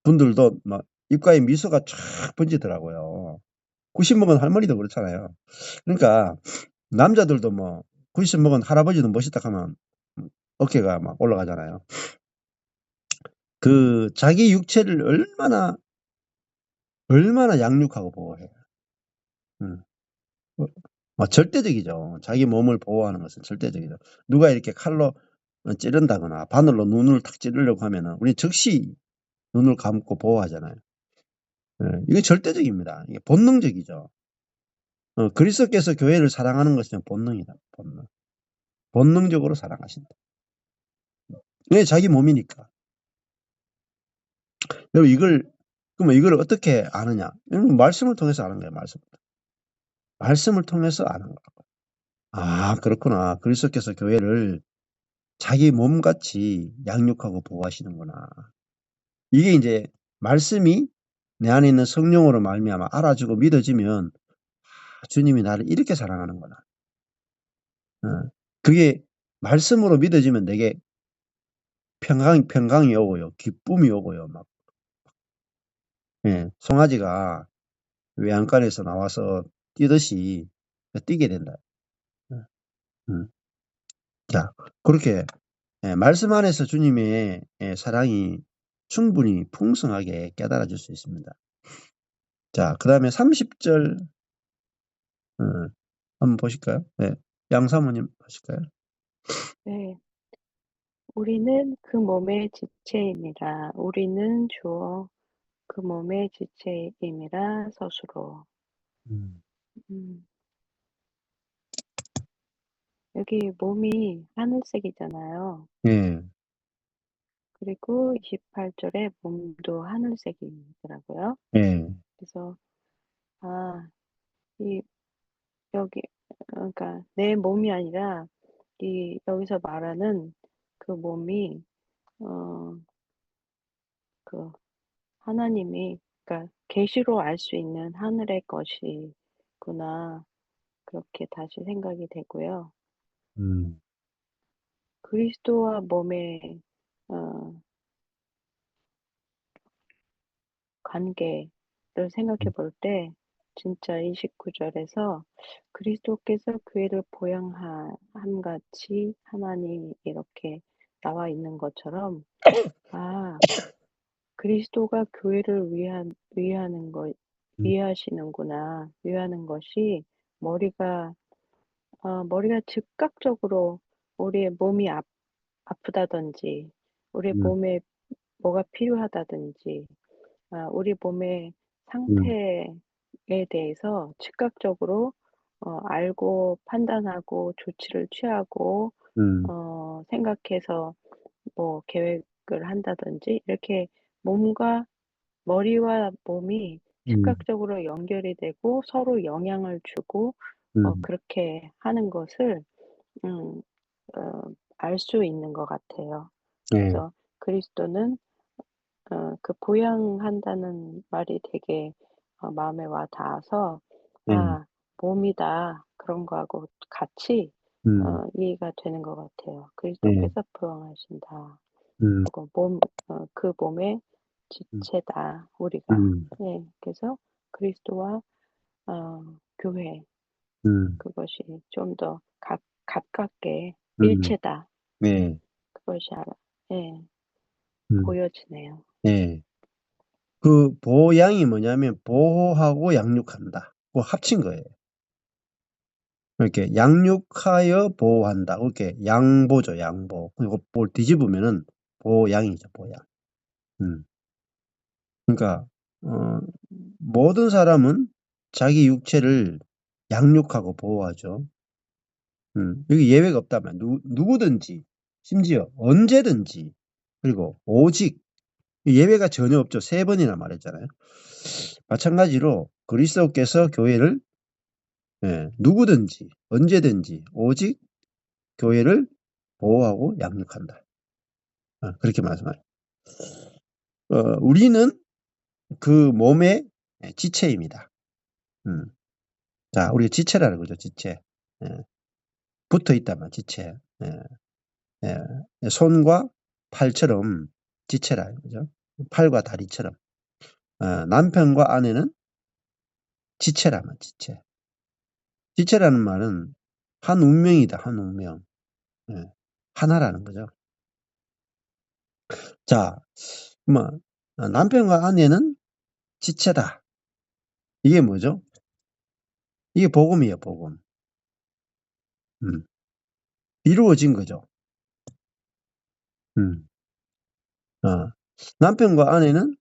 분들도 막 입가에 미소가 쫙 번지더라고요. 90 먹은 할머니도 그렇잖아요. 그러니까 남자들도 뭐 90 먹은 할아버지도 멋있다 하면 어깨가 막 올라가잖아요. 자기 육체를 얼마나 양육하고 보호해요. 절대적이죠. 자기 몸을 보호하는 것은 절대적이죠. 누가 이렇게 칼로 찌른다거나 바늘로 눈을 탁 찌르려고 하면은 우리 즉시 눈을 감고 보호하잖아요. 이게 절대적입니다. 이게 본능적이죠. 그리스도께서 교회를 사랑하는 것은 본능이다. 본능. 본능적으로 사랑하신다. 왜? 자기 몸이니까. 여러분 그러면 이걸 어떻게 아느냐? 이건 말씀을 통해서 아는 거예요. 말씀을 통해서 아는 거예요. 그렇구나. 그리스도께서 교회를 자기 몸같이 양육하고 보호하시는구나. 이게 이제 말씀이 내 안에 있는 성령으로 말미암아 알아주고 믿어지면 주님이 나를 이렇게 사랑하는구나. 그게 말씀으로 믿어지면 내게 평강이 오고요. 기쁨이 오고요. 막 송아지가 외양간에서 나와서 뛰듯이 뛰게 된다. 음. 자, 그렇게 말씀 안에서 주님의 사랑이 충분히 풍성하게 깨달아질 수 있습니다. 자, 그 다음에 30절 한번 보실까요? 네, 양사모님 보실까요? 네. 우리는 그 몸의 지체임이라. 우리는 주어 그 몸의 지체임이라 서술로. 음. 여기 몸이 하늘색이잖아요. 예, 그리고 28절에 몸도 하늘색이더라고요. 예, 그래서, 이, 여기, 그러니까 내 몸이 아니라 여기서 말하는 그 몸이 그 하나님이, 그러니까 계시로 알 수 있는 하늘의 것이구나. 그렇게 다시 생각이 되고요. 음, 그리스도와 몸의 어, 관계를 생각해 볼 때 진짜 29절에서 그리스도께서 교회를 보양함 같이 하나님이 이렇게 나와 있는 것처럼, 아, 그리스도가 교회를 위하는 것, 음, 위하는 것이 머리가 머리가 즉각적으로 우리의 몸이 아프다든지, 우리 음, 몸에 뭐가 필요하다든지, 우리 몸의 음, 상태에 대해서 즉각적으로 알고 판단하고 조치를 취하고 음, 생각해서 뭐 계획을 한다든지, 이렇게 몸과 머리와 몸이 음, 즉각적으로 연결이 되고 서로 영향을 주고 음, 그렇게 하는 것을 음, 알 수 있는 것 같아요. 네, 그래서 그리스도는 그 보양한다는 말이 되게 마음에 와 닿아서, 네, 아, 몸이다. 그런 거하고 같이 이해가 되는 것 같아요. 네, 그리스도께서 보양하신다. 음, 그리고 그 몸의 음, 지체다, 우리가. 음, 예, 그래서 그리스도와 교회, 음, 그것이 좀 더 가깝게 음, 일체다. 네, 그것이 예, 음, 보여지네요. 네. 그 보양이 뭐냐면 보호하고 양육한다. 그 합친 거예요. 이렇게 양육하여 보호한다. 이렇게 양보죠, 양보. 그리고 뭘 뒤집으면은 보양이죠, 보양. 음. 그러니까 모든 사람은 자기 육체를 양육하고 보호하죠. 여기 예외가 없다면 누구든지, 심지어 언제든지, 그리고 오직 예외가 전혀 없죠. 3번이나 말했잖아요. 마찬가지로 그리스도께서 교회를 누구든지 언제든지 오직 교회를 보호하고 양육한다. 그렇게 말씀하죠. 우리는 그 몸의 지체입니다. 자, 우리가 지체라는 거죠. 지체. 예, 붙어 있다면 지체. 예, 손과 팔처럼 지체라는 거죠. 팔과 다리처럼. 남편과 아내는 지체라면 지체. 지체라는 말은 한 운명이다. 한 운명. 예, 하나라는 거죠. 자, 뭐 남편과 아내는 지체다. 이게 뭐죠? 이게 복음이에요. 복음. 이루어진 거죠. 음, 어, 남편과 아내는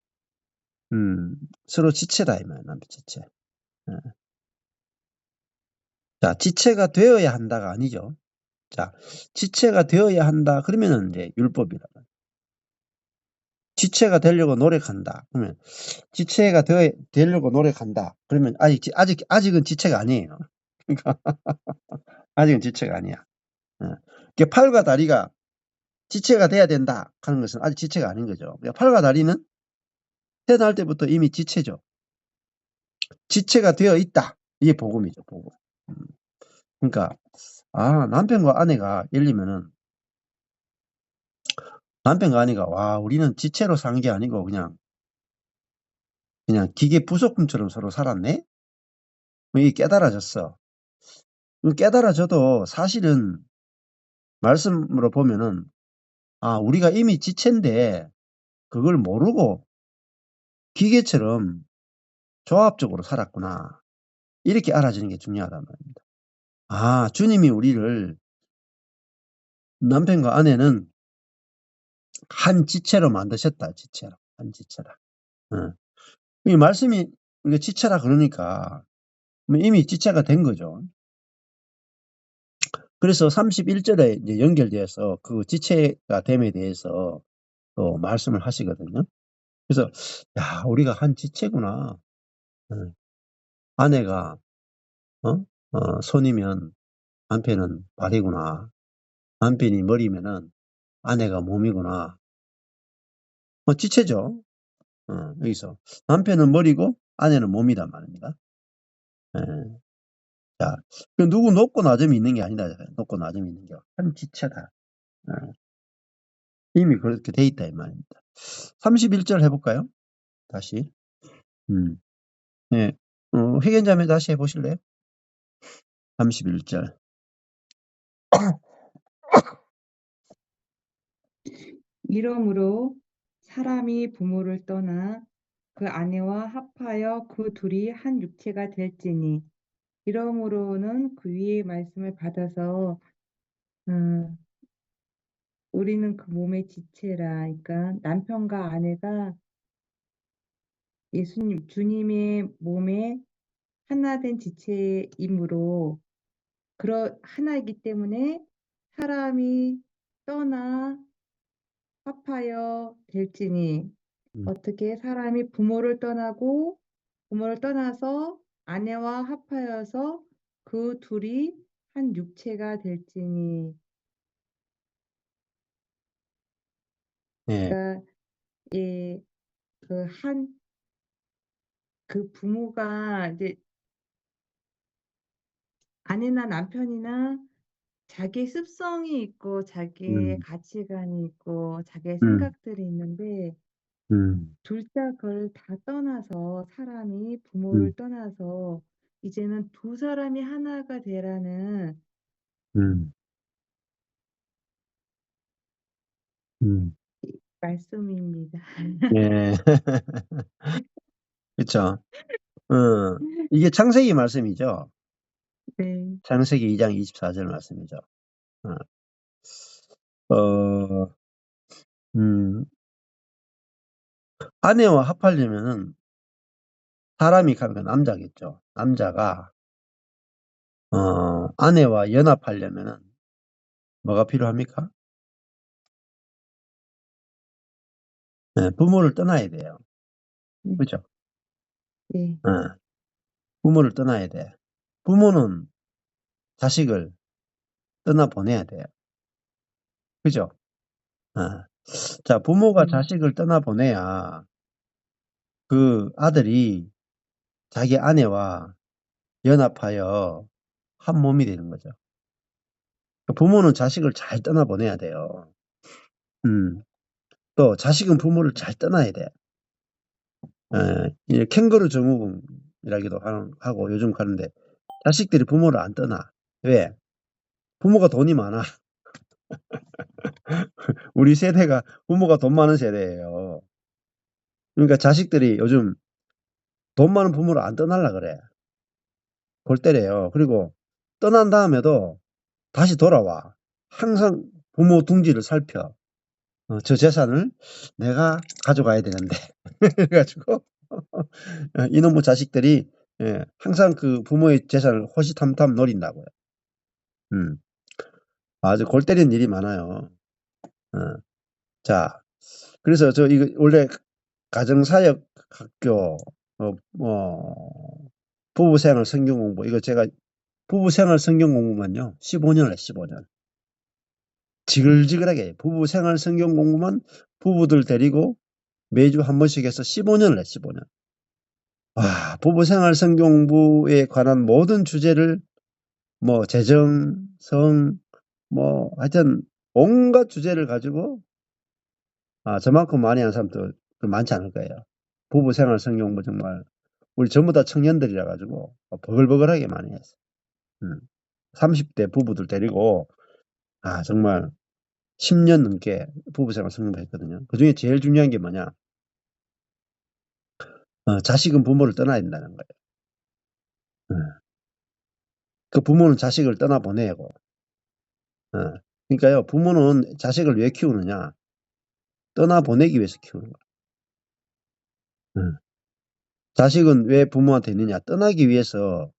서로 지체다 이 말이에요. 남편 지체. 예. 자, 지체가 되어야 한다가 아니죠. 자, 지체가 되어야 한다. 그러면은 이제 율법이라. 지체가 되려고 노력한다. 그러면 지체가 되려고 노력한다. 그러면 아직은 지체가 아니에요. 그러니까 아직은 지체가 아니야. 이게 팔과 다리가 지체가 돼야 된다 하는 것은 아직 지체가 아닌 거죠. 그러니까 팔과 다리는 태어날 때부터 이미 지체죠. 지체가 되어 있다. 이게 복음이죠. 복음. 그러니까 남편과 아내가 예를 들면은 남편과 아내가 와 우리는 지체로 산 게 아니고 그냥 기계 부속품처럼 서로 살았네. 이게 깨달아졌어. 깨달아져도 사실은 말씀으로 보면은 우리가 이미 지체인데 그걸 모르고 기계처럼 조합적으로 살았구나. 이렇게 알아지는 게 중요하단 말입니다. 주님이 우리를 남편과 아내는 한 지체로 만드셨다. 지체로. 한 지체라. 이 말씀이 우리가 지체라 그러니까 이미 지체가 된 거죠. 그래서 31절에 이제 연결돼서 그 지체가 됨에 대해서 또 말씀을 하시거든요. 그래서 우리가 한 지체구나. 아내가 손이면 남편은 발이구나. 남편이 머리면은 아내가 몸이구나. 지체죠. 여기서. 남편은 머리고 아내는 몸이단 말입니다. 예. 자, 누구 높고 낮음이 있는 게 아니다. 높고 낮음이 있는 게 한 지체다. 이미 그렇게 돼 있다 이 말입니다. 31절 해볼까요? 다시. 네. 회견자매 다시 해보실래요? 31절. 이러므로 사람이 부모를 떠나 그 아내와 합하여 그 둘이 한 육체가 될지니 이러므로는 그 위의 말씀을 받아서 우리는 그 몸의 지체라. 그러니까 남편과 아내가 예수님, 주님의 몸에 하나 된 지체이므로 하나이기 때문에 사람이 떠나 합하여 될지니 어떻게 사람이 부모를 떠나서 아내와 합하여서 그 둘이 한 육체가 될지니. 예. 그러니까 예, 그 부모가 이제 아내나 남편이나 자기의 습성이 있고 자기의 음, 가치관이 있고 자기의 음, 생각들이 있는데 둘 다 그걸 다 떠나서 사람이 부모를 음, 떠나서 이제는 두 사람이 하나가 되라는 음, 말씀입니다. 예. 그쵸. 이게 창세기 말씀이죠. 네. 창세기 2장 24절 말씀이죠. 어, 음, 아내와 합하려면은 사람이 가면 남자겠죠. 남자가 아내와 연합하려면은 뭐가 필요합니까? 네, 부모를 떠나야 돼요. 네. 그죠? 네. 부모를 떠나야 돼. 부모는 자식을 떠나보내야 돼요. 그죠? 자, 부모가 네. 자식을 떠나보내야 그 아들이 자기 아내와 연합하여 한 몸이 되는 거죠. 부모는 자식을 잘 떠나보내야 돼요. 또 자식은 부모를 잘 떠나야 돼. 이 캥거루 증후군이라기도 하고 요즘 하는데 자식들이 부모를 안 떠나. 왜? 부모가 돈이 많아. 우리 세대가 부모가 돈 많은 세대예요. 그러니까 자식들이 요즘 돈 많은 부모를 안 떠날라 그래. 골 때려요. 그리고 떠난 다음에도 다시 돌아와. 항상 부모 둥지를 살펴. 저 재산을 내가 가져가야 되는데. 그래가지고 이놈의 자식들이 항상 그 부모의 재산을 호시탐탐 노린다고요. 아주 골 때리는 일이 많아요. 자, 그래서 이거 원래 가정사역 학교 부부생활 성경 공부 이거 제가 부부생활 성경 공부만요 15년 해 15년. 지글지글하게 부부생활 성경 공부만 부부들 데리고 매주 한 번씩 해서 15년을 해 15년. 와, 부부생활 성경 공부에 관한 모든 주제를 뭐 재정, 성, 뭐 하여튼 온갖 주제를 가지고 저만큼 많이 하는 사람도 많지 않을 거예요. 부부생활 성경 공부 정말 우리 전부 다 청년들이라 가지고 버글버글하게 많이 했어요. 30대 부부들 데리고 정말 10년 넘게 부부생활 성공을 했거든요. 그중에 제일 중요한 게 뭐냐? 자식은 부모를 떠나야 된다는 거예요. 그 부모는 자식을 떠나보내고. 그러니까요, 부모는 자식을 왜 키우느냐? 떠나보내기 위해서 키우는 거예요. 자식은 왜 부모한테 있느냐? 떠나기 위해서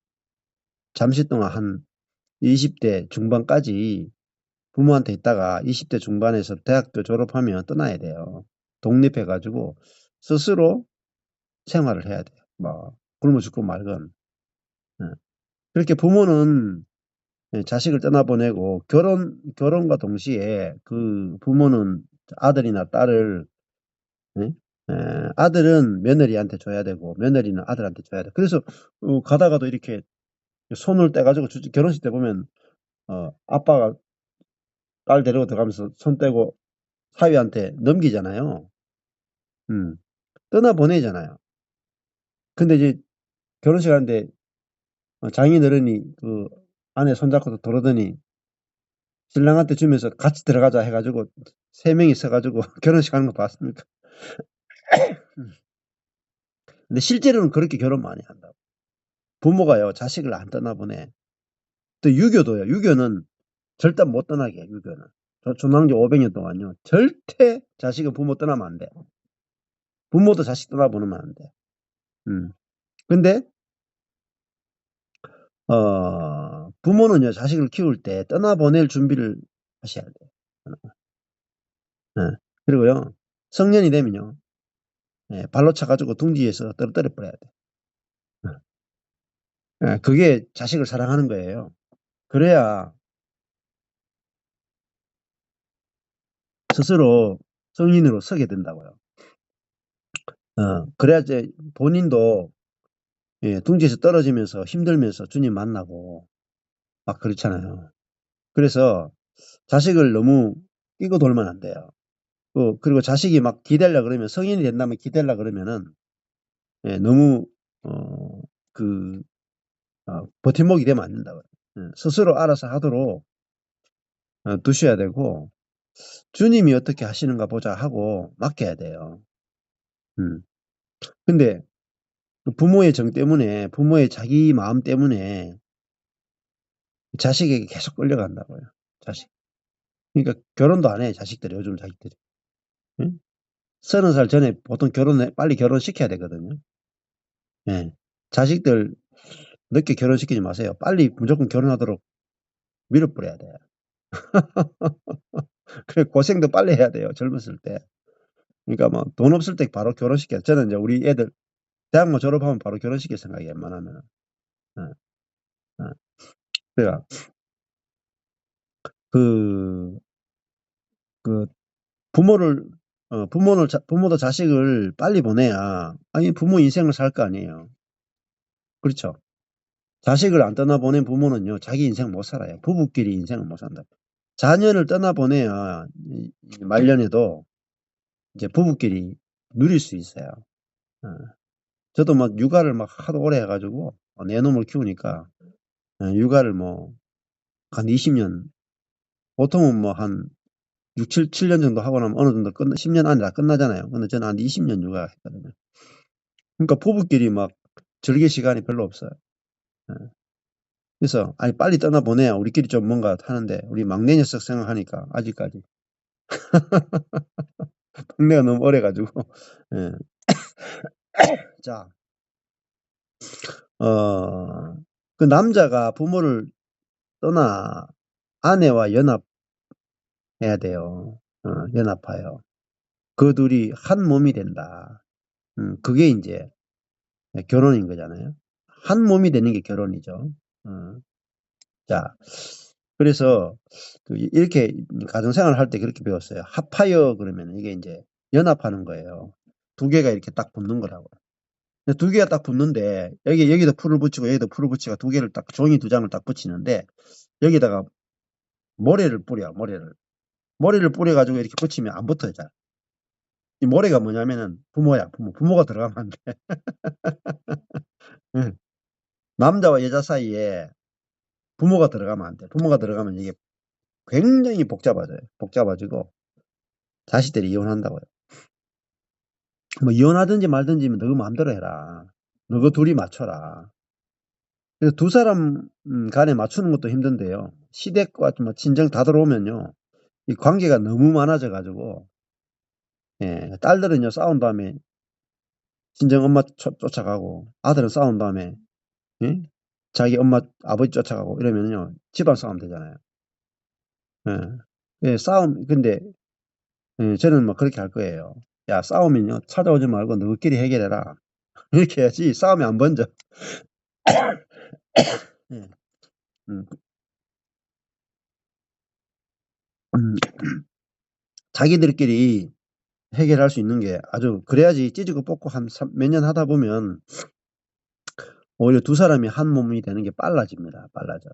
잠시 동안 한 20대 중반까지 부모한테 있다가 20대 중반에서 대학교 졸업하면 떠나야 돼요. 독립해가지고 스스로 생활을 해야 돼요. 뭐 굶어 죽고 말건. 그렇게 부모는 자식을 떠나보내고 결혼과 동시에 그 부모는 아들이나 딸을 예? 아들은 며느리한테 줘야 되고 며느리는 아들한테 줘야 돼. 그래서 가다가도 이렇게 손을 떼가지고 결혼식 때 보면 아빠가 딸 데리고 들어가면서 손 떼고 사위한테 넘기잖아요. 떠나보내잖아요. 근데 이제 결혼식 하는데 장인어른이 그 아내 손잡고 들어오더니 신랑한테 주면서 같이 들어가자 해가지고 3명이 서가지고 결혼식 하는 거 봤습니까? 근데 실제로는 그렇게 결혼 많이 한다고. 부모가요 자식을 안 떠나보내. 또 유교도요. 유교는 절대 못 떠나게 해. 유교는. 중앙조 500년 동안요. 절대 자식은 부모 떠나면 안 돼. 부모도 자식 떠나보내면 안 돼. 근데 부모는요 자식을 키울 때 떠나보낼 준비를 하셔야 돼요. 그리고요 성년이 되면요 발로 차가지고 둥지에서 떨어뜨려 버려야 돼. 그게 자식을 사랑하는 거예요. 그래야 스스로 성인으로 서게 된다고요. 그래야 이제 본인도 둥지에서 떨어지면서 힘들면서 주님 만나고 막 그렇잖아요. 그래서 자식을 너무 끼고 돌면 안 돼요. 그리고 자식이 막 기대려 그러면 성인이 된다면 기대려 그러면은 너무 버팀목이 되면 안 된다고요. 스스로 알아서 하도록 두셔야 되고 주님이 어떻게 하시는가 보자 하고 맡겨야 돼요. 근데 부모의 정 때문에 부모의 자기 마음 때문에 자식에게 계속 끌려간다고요. 자식. 그러니까 결혼도 안 해 자식들이 요즘 자식들이. 30살 전에 보통 빨리 결혼시켜야 되거든요. 자식들 늦게 결혼시키지 마세요. 빨리 무조건 결혼하도록 밀어뿌려야 돼요. 그래 고생도 빨리 해야 돼요. 젊었을 때. 그러니까 뭐 돈 없을 때 바로 결혼시켜요. 저는 이제 우리 애들 대학만 졸업하면 바로 결혼시킬 생각이에요. 웬만하면. 그러니까 그 부모도 자식을 빨리 보내야 부모 인생을 살 거 아니에요. 그렇죠. 자식을 안 떠나보낸 부모는요 자기 인생 못 살아요. 부부끼리 인생을 못 산다. 자녀를 떠나보내야 말년에도 이제 부부끼리 누릴 수 있어요. 저도 막 육아를 막 하도 오래 해가지고 내 놈을 키우니까 육아를 뭐 한 20년 보통은 뭐 한 6, 7년 정도 하고 나면 어느 정도 10년 안에 다 끝나잖아요. 근데 저는 한 20년 육아했거든요. 그러니까 부부끼리 막 즐길 시간이 별로 없어요. 그래서 빨리 떠나보내야 우리끼리 좀 뭔가 하는데 우리 막내 녀석 생각하니까 아직까지 막내가 너무 어려가지고 자, 그 남자가 부모를 떠나 아내와 연합해야 돼요. 연합하여. 그 둘이 한 몸이 된다. 그게 이제 결혼인 거잖아요. 한 몸이 되는 게 결혼이죠. 자, 그래서 이렇게 가정생활을 할 때 그렇게 배웠어요. 합하여 그러면 이게 이제 연합하는 거예요. 두 개가 이렇게 딱 붙는 거라고. 두 개가 딱 붙는데 여기도 풀을 붙이고 여기도 풀을 붙이고 두 개를 딱 종이 2장을 딱 붙이는데 여기다가 모래를 뿌려. 모래를 뿌려가지고 이렇게 붙이면 안 붙어요. 잘. 이 모래가 뭐냐면은 부모야. 부모가 들어가면 안 돼. 남자와 여자 사이에 부모가 들어가면 안 돼. 부모가 들어가면 이게 굉장히 복잡해져요. 복잡해지고 자식들이 이혼한다고요. 뭐 이혼하든지 말든지 너 마음대로 해라. 너가 둘이 맞춰라. 그래서 두 사람 간에 맞추는 것도 힘든데요. 시댁과 뭐 친정 다 들어오면요. 이 관계가 너무 많아져 가지고 딸들은요 싸운 다음에 친정 엄마 쫓아가고 아들은 싸운 다음에 자기 엄마 아버지 쫓아가고 이러면요 집안 싸움 되잖아요. 근데 저는 막 그렇게 할 거예요. 야 싸우면요 찾아오지 말고 너희끼리 해결해라. 이렇게 해야지 싸움이 안 번져. 예. 음, 음, 자기들끼리 해결할 수 있는 게 아주 그래야지 찌지고 뽑고 한 몇 년 하다 보면 오히려 두 사람이 한 몸이 되는 게 빨라집니다. 빨라져.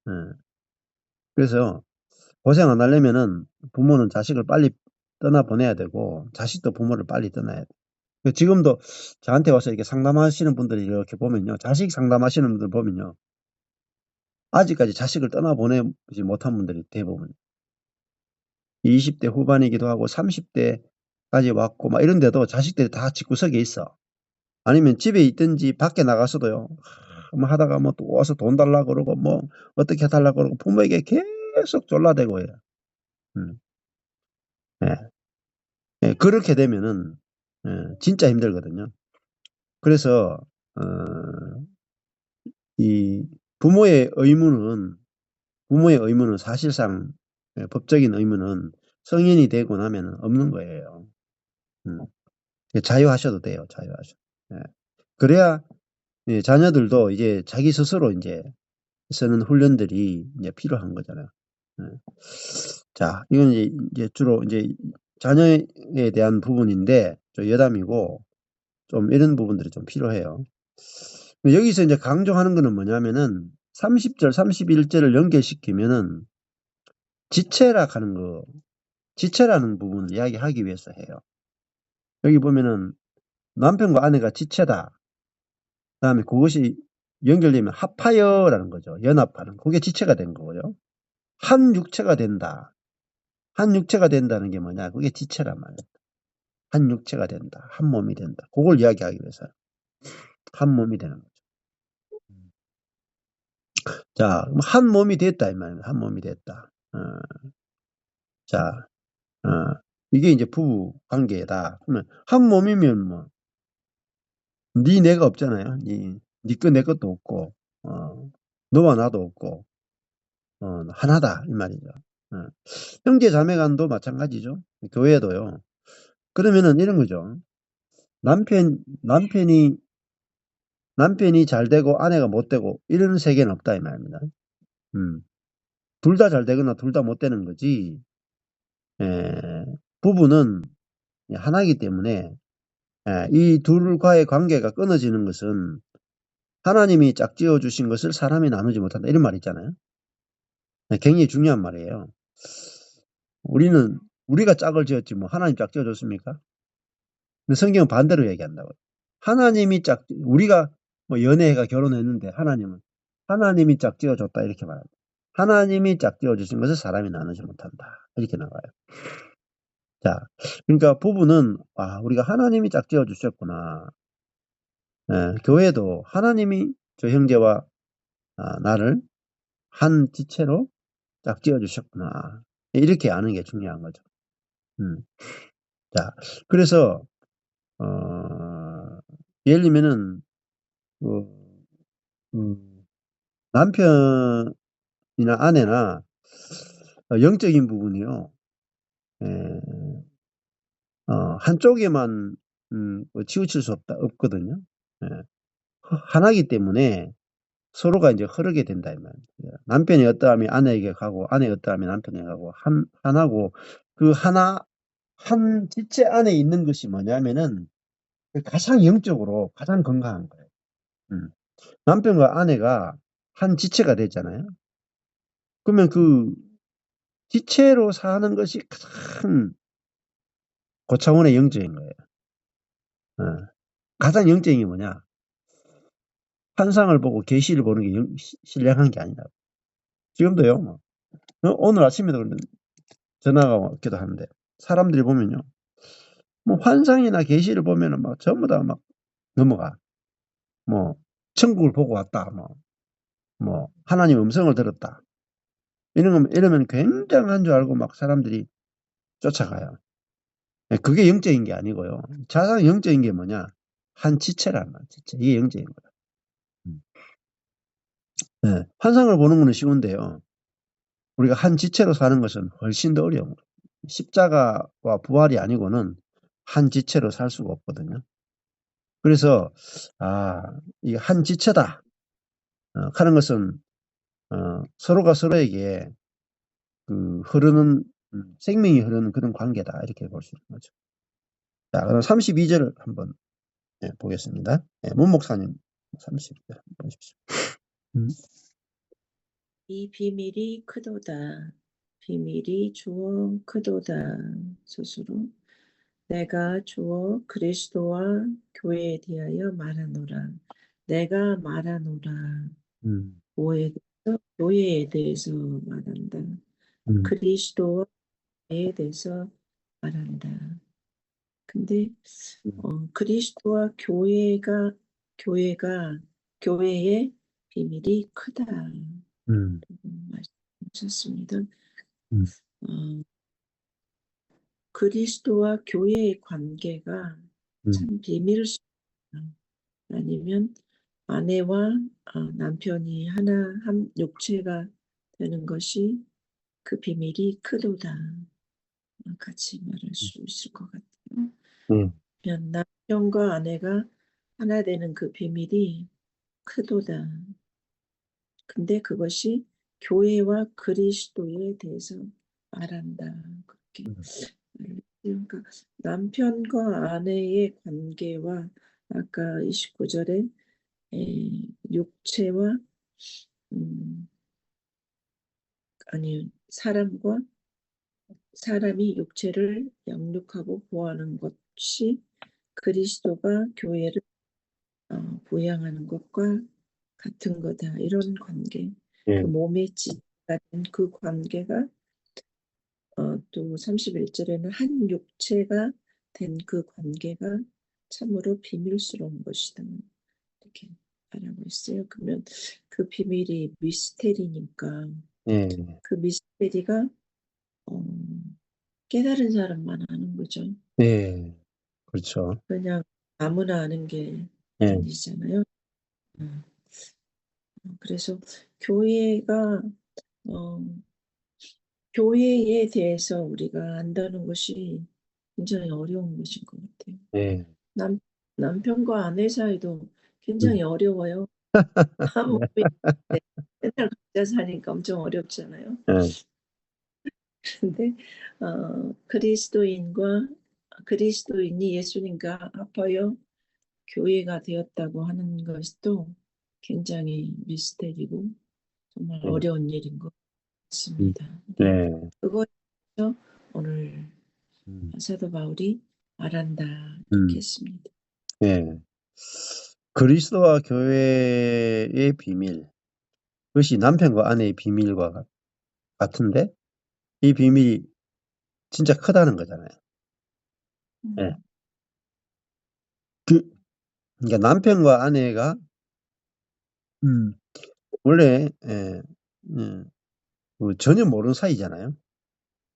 예. 그래서 고생 안 하려면은 부모는 자식을 빨리 떠나보내야 되고 자식도 부모를 빨리 떠나야 돼. 지금도 저한테 와서 이렇게 상담하시는 분들이 이렇게 보면요. 자식 상담하시는 분들 보면요. 아직까지 자식을 떠나보내지 못한 분들이 대부분 20대 후반이기도 하고 30대까지 왔고 막 이런데도 자식들이 다 집구석에 있어. 아니면 집에 있든지 밖에 나가서도요. 뭐 하다가 뭐 또 와서 돈 달라 그러고 뭐 어떻게 해달라 그러고 부모에게 계속 졸라대고 해요. 예. 예, 그렇게 되면은 진짜 힘들거든요. 그래서 이 부모의 의무는 사실상 법적인 의무는 성인이 되고 나면 없는 거예요. 자유하셔도 돼요. 자유하셔. 예. 그래야 자녀들도 이제 자기 스스로 이제 쓰는 훈련들이 이제 필요한 거잖아요. 예. 자, 이건 이제 주로 이제 자녀에 대한 부분인데 저 여담이고 좀 이런 부분들이 좀 필요해요. 여기서 이제 강조하는 거는 뭐냐면은 30절, 31절을 연결시키면은 지체라는 부분을 이야기하기 위해서 해요. 여기 보면은 남편과 아내가 지체다. 그다음에 그것이 연결되면 합하여라는 거죠. 연합하는. 그게 지체가 된 거고요. 한 육체가 된다. 한 육체가 된다는 게 뭐냐? 그게 지체란 말이에요. 한 육체가 된다. 한 몸이 된다. 그걸 이야기하기 위해서 한 몸이 되는 거죠. 자, 한 몸이 됐다 이 말입니다. 한 몸이 됐다. 자, 이게 이제 부부 관계다. 그러면 한 몸이면 뭐 네 내가 없잖아요. 네 거 내 것도 없고 너와 나도 없고 하나다 이 말이죠. 형제 자매간도 마찬가지죠. 교회도요. 그러면은 이런 거죠. 남편이 잘 되고 아내가 못 되고 이런 세계는 없다 이 말입니다. 둘 다 잘 되거나 둘 다 못 되는 거지. 부부는 하나이기 때문에 이 둘과의 관계가 끊어지는 것은 하나님이 짝지어 주신 것을 사람이 나누지 못한다. 이런 말 있잖아요. 굉장히 중요한 말이에요. 우리가 짝을 지었지 뭐 하나님 짝지어 줬습니까? 근데 성경은 반대로 얘기한다고요. 우리가 뭐 연애가 결혼했는데 하나님이 짝지어 줬다 이렇게 말합니다. 하나님이 짝지어 주신 것을 사람이 나누지 못한다. 이렇게 나와요. 자, 그러니까 부부는 우리가 하나님이 짝지어 주셨구나. 교회도 하나님이 저 형제와 나를 한 지체로 짝지어 주셨구나. 이렇게 아는 게 중요한 거죠. 자, 그래서 예를 들면은 남편이나 아내나 영적인 부분이요. 한쪽에만 치우칠 수 없거든요. 하나이기 때문에 서로가 이제 흐르게 된다 이 말이에요. 남편이 어떠하면 아내에게 가고 아내가 어떠하면 남편에게 가고 하나고 그 한 지체 안에 있는 것이 뭐냐면은 가장 영적으로 가장 건강한 거예요. 남편과 아내가 한 지체가 됐잖아요. 그러면 그 지체로 사는 것이 가장 고차원의 영적인 거예요. 가장 영적인 게 뭐냐? 환상을 보고 계시를 보는 게 신령한 게 아니다. 지금도요. 뭐. 오늘 아침에도 전화가 왔기도 하는데 사람들이 보면요. 뭐 환상이나 계시를 보면은 막 전부 다 막 넘어가. 뭐 천국을 보고 왔다. 뭐 하나님 음성을 들었다. 이러면 굉장한 줄 알고 막 사람들이 쫓아가요. 그게 영적인 게 아니고요. 가장 영적인 게 뭐냐? 한 지체란 말, 지체. 이게 영적인 거다. 네, 환상을 보는 거는 쉬운데요. 우리가 한 지체로 사는 것은 훨씬 더 어려운 거예요. 십자가와 부활이 아니고는 한 지체로 살 수가 없거든요. 그래서 이게 한 지체다. 하는 것은 서로가 서로에게 흐르는 생명이 흐르는 그런 관계다 이렇게 볼 수 있는 거죠. 자, 그럼 32절 한번 보겠습니다. 문 목사님 32절 한번 보십시오. 이 비밀이 크도다. 비밀이 주어 크도다. 스스로 내가 주어 그리스도와 교회에 대하여 말하노라. 내가 말하노라. 뭐에 대해서? 교회에 대해서 말한다. 그리스도와 교회에 대해서 말한다. 근데 그리스도와 교회의 비밀이 크다. 말씀하셨습니다. 그리스도와 교회의 관계가 참 비밀스럽다. 아니면 아내와 남편이 하나 한 육체가 되는 것이 그 비밀이 크도다. 같이 말할 수 있을 것 같아요. 남편과 아내가 하나 되는 그 비밀이 크도다. 근데 그것이 교회와 그리스도에 대해서 말한다. 그렇게 그러니까 남편과 아내의 관계와 아까 29절에 육체와 사람이 육체를 양육하고 보호하는 것이 그리스도가 교회를 부양하는 것과 같은 거다. 이런 관계, 그 몸의 지가 된 그 관계가 또 31절에는 한 육체가 된 그 관계가 참으로 비밀스러운 것이다. 이렇게 말하고 있어요. 그러면 그 비밀이 미스테리니까 그 미스테리가 깨달은 사람만 아는 거죠. 그렇죠. 그냥 아무나 아는 게 아니잖아요. 그래서 교회에 대해서 우리가 안다는 것이 굉장히 어려운 것인 것 같아요. 남편과 아내 사이도 굉장히 어려워요. 한 몸이 맨날 각자 사니까 엄청 어렵잖아요. 근데 그리스도인이 예수님과 합하여 교회가 되었다고 하는 것도 굉장히 미스테리고 정말 어려운 일인 것 같습니다. 그것에서 오늘 사도 바울이 말한다 이렇게 했습니다. 그리스도와 교회의 비밀, 그것이 남편과 아내의 비밀과 같은데 이 비밀이 진짜 크다는 거잖아요. 그러니까 남편과 아내가 원래 전혀 모르는 사이잖아요.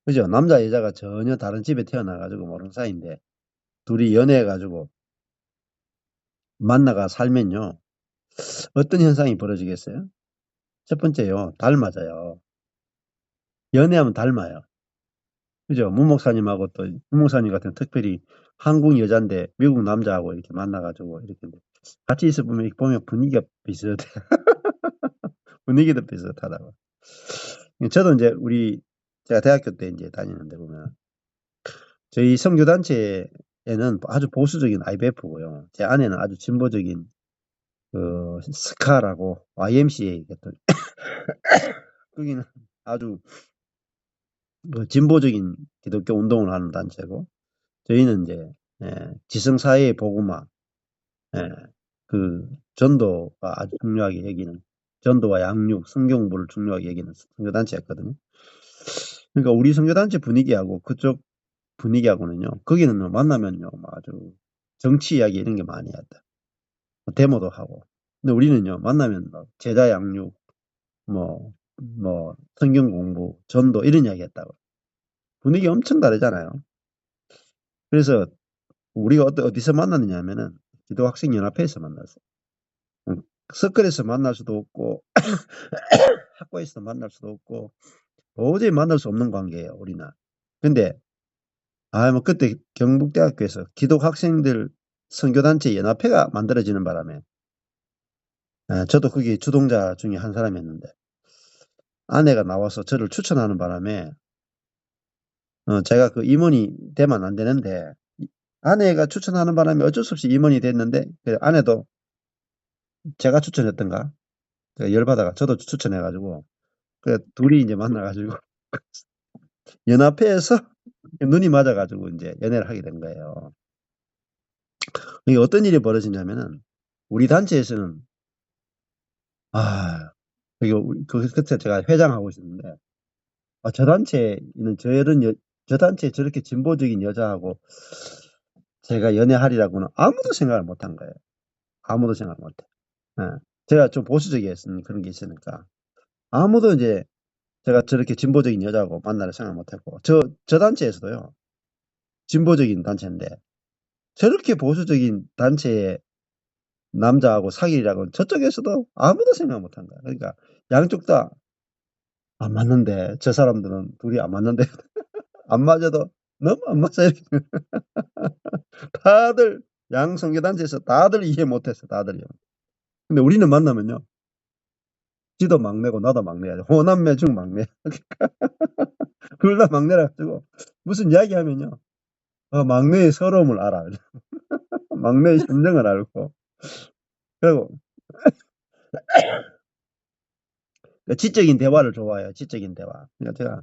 그죠? 남자 여자가 전혀 다른 집에 태어나가지고 모르는 사이인데 둘이 연애해가지고 만나가 살면요. 어떤 현상이 벌어지겠어요? 첫 번째요. 닮아져요. 연애하면 닮아요. 그죠? 문 목사님하고 또 문 목사님 같은 특별히 한국 여자인데 미국 남자하고 이렇게 만나가지고 이렇게 같이 있어 보면 분위기가 비슷해. 분위기도 비슷하다고. 저도 이제 제가 대학교 때 이제 다니는데 보면 저희 선교단체에는 아주 보수적인 IBF고요. 제 아내는 아주 진보적인 스카라고 YMCA 같은 거기는 아주 진보적인 기독교 운동을 하는 단체고 저희는 이제 지성사회의 복음화, 전도가 아주 중요하게 여기는 전도와 양육, 성경 공부를 중요하게 여기는 선교단체였거든요. 그러니까 우리 선교단체 분위기하고 그쪽 분위기하고는요. 거기는 만나면요, 아주 정치 이야기 이런 게 많이 했다. 데모도 하고. 근데 우리는요, 만나면 제자 양육, 성경 공부, 전도 이런 이야기 했다고. 분위기 엄청 다르잖아요. 그래서 우리가 어디서 만났느냐 하면은 기도학생연합회에서 만났어요. 서클에서 만날 수도 없고 학과에서 만날 수도 없고 도저히 만날 수 없는 관계예요, 우리는. 근데 그때 경북대학교에서 기독학생들 선교단체 연합회가 만들어지는 바람에 저도 거기 주동자 중에 한 사람이었는데 아내가 나와서 저를 추천하는 바람에 제가 그 임원이 되면 안 되는데 아내가 추천하는 바람에 어쩔 수 없이 임원이 됐는데 그 아내도 제가 추천했던가 열받아가 저도 추천해가지고 그 둘이 이제 만나가지고 연합회에서 눈이 맞아가지고 이제 연애를 하게 된 거예요. 이게 어떤 일이 벌어지냐면은 우리 단체에서는 이거 그때 제가 회장하고 있었는데 저 단체에는 저 단체에 저렇게 진보적인 여자하고 제가 연애하리라고는 아무도 생각을 못한 거예요. 아무도 생각을 못해. 제가 좀 보수적이었으니 그런 게 있으니까 아무도 이제 제가 저렇게 진보적인 여자하고 만날 생각 못했고 저 단체에서도요 진보적인 단체인데 저렇게 보수적인 단체의 남자하고 사귀라고는 저쪽에서도 아무도 생각 못한 거야. 그러니까 양쪽 다 안 맞는데 저 사람들은 둘이 안 맞는데 안 맞아도 너무 안 맞아 이렇게 다들 양성교 단체에서 다들 이해 못했어 다들이요. 근데 우리는 만나면요 지도 막내고 나도 막내야 호남매 중 막내 둘 다 막내라 가지고 무슨 이야기하면요 막내의 서러움을 알아. 막내의 심정을 알고 그리고 지적인 대화를 좋아해요. 지적인 대화. 그러니까 제가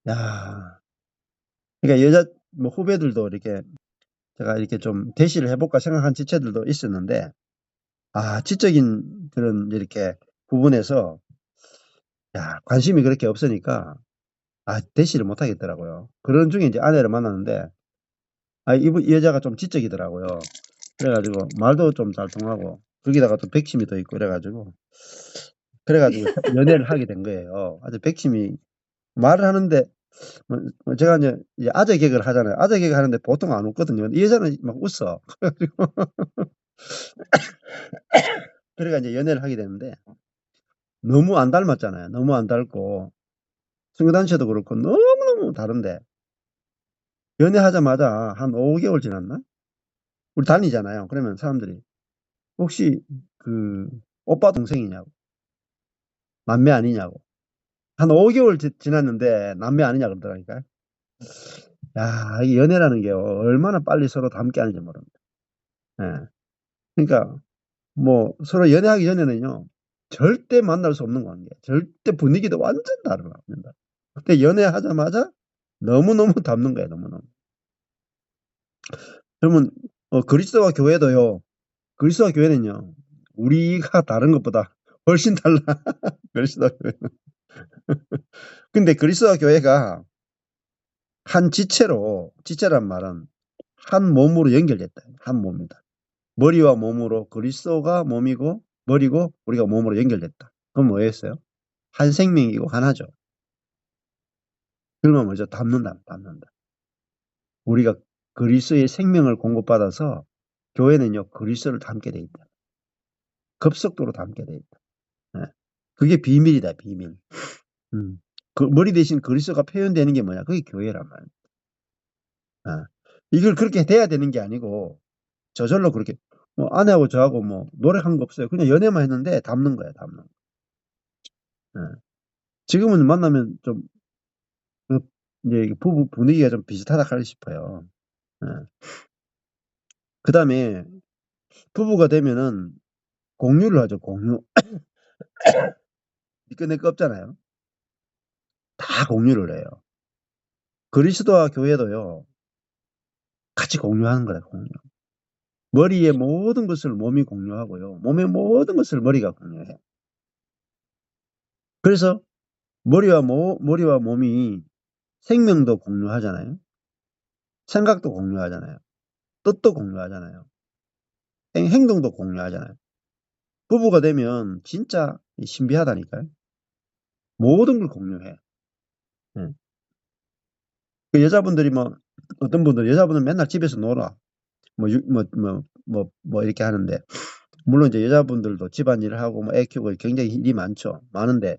야 그러니까 여자 뭐 후배들도 이렇게 제가 이렇게 좀 대시를 해볼까 생각한 지체들도 있었는데 지적인 그런 이렇게 부분에서 관심이 그렇게 없으니까 대시를 못 하겠더라고요. 그런 중에 이제 아내를 만났는데 이 여자가 좀 지적이더라고요. 그래가지고 말도 좀 잘 통하고 거기다가 또 백심이 더 있고 그래가지고 연애를 하게 된 거예요. 아주 백심이 말을 하는데 제가 이제 아재 개그를 하잖아요. 아재 개그 하는데 보통 안 웃거든요. 이 여자는 막 웃어. 그래가 이제 연애를 하게 되는데 너무 안 닮았잖아요. 너무 안 닮고 승유단체도 그렇고 너무너무 다른데 연애하자마자 한 5개월 지났나? 우리 다니잖아요. 그러면 사람들이 혹시 그 오빠 동생이냐고 남매 아니냐고 한 5개월 지났는데 남매 아니냐 그러더라니까요. 이 연애라는 게 얼마나 빨리 서로 닮게 하는지 모릅니다. 예. 그러니까 뭐 서로 연애하기 전에는요 절대 만날 수 없는 관계 절대 분위기도 완전 다르다. 근데 연애하자마자 너무너무 닮는 거예요. 너무너무. 그러면 그리스도와 교회도요. 그리스도와 교회는요. 우리가 다른 것보다 훨씬 달라. 그리스도와 교회는. 근데 그리스도와 교회가 한 지체란 말은 한 몸으로 연결됐다. 한 몸이다. 머리와 몸으로 그리스도가 몸이고 머리고 우리가 몸으로 연결됐다. 그럼 뭐였어요? 한 생명이고 하나죠. 그러면 뭐죠? 닮는다. 우리가 그리스도의 생명을 공급받아서 교회는요. 그리스도를 닮게 돼 있다. 급속도로 닮게 돼 있다. 예. 그게 비밀이다. 비밀. 그 머리 대신 그리스도가 표현되는 게 뭐냐? 그게 교회란 말이야. 이걸 그렇게 돼야 되는 게 아니고 저절로 그렇게 뭐 아내하고 저하고 뭐 노력한 거 없어요. 그냥 연애만 했는데 닮는 거야. 닮는 거. 지금은 만나면 좀 이제 부부 분위기가 좀 비슷하다 싶어요. 그다음에 부부가 되면은 공유를 하죠. 공유. 니꺼 내꺼 없잖아요. 다 공유를 해요. 그리스도와 교회도요. 같이 공유하는 거예요. 공유. 머리의 모든 것을 몸이 공유하고요. 몸의 모든 것을 머리가 공유해요. 그래서 머리와 몸이 생명도 공유하잖아요. 생각도 공유하잖아요. 뜻도 공유하잖아요. 행동도 공유하잖아요. 부부가 되면 진짜 신비하다니까요. 모든 걸 공유해. 예. 그 여자분들이 어떤 분들 여자분은 맨날 집에서 놀아. 이렇게 하는데 물론 이제 여자분들도 집안일을 하고 애 키우고 굉장히 일이 많은데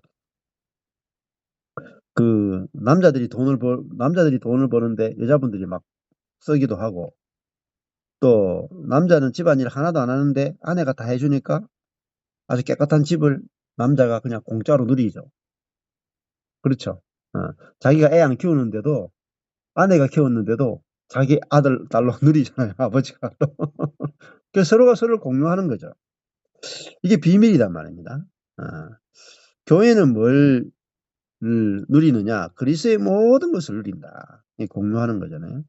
그 남자들이 돈을 버는데 여자분들이 막 쓰기도 하고 또 남자는 집안일 하나도 안 하는데 아내가 다 해주니까 아주 깨끗한 집을 남자가 그냥 공짜로 누리죠. 그렇죠. 자기가 애 안 키우는데도, 아내가 키웠는데도 자기 아들, 딸로 누리잖아요. 아버지가. 그래서 서로가 서로를 공유하는 거죠. 이게 비밀이란 말입니다. 교회는 뭘 누리느냐? 그리스도의 모든 것을 누린다. 공유하는 거잖아요.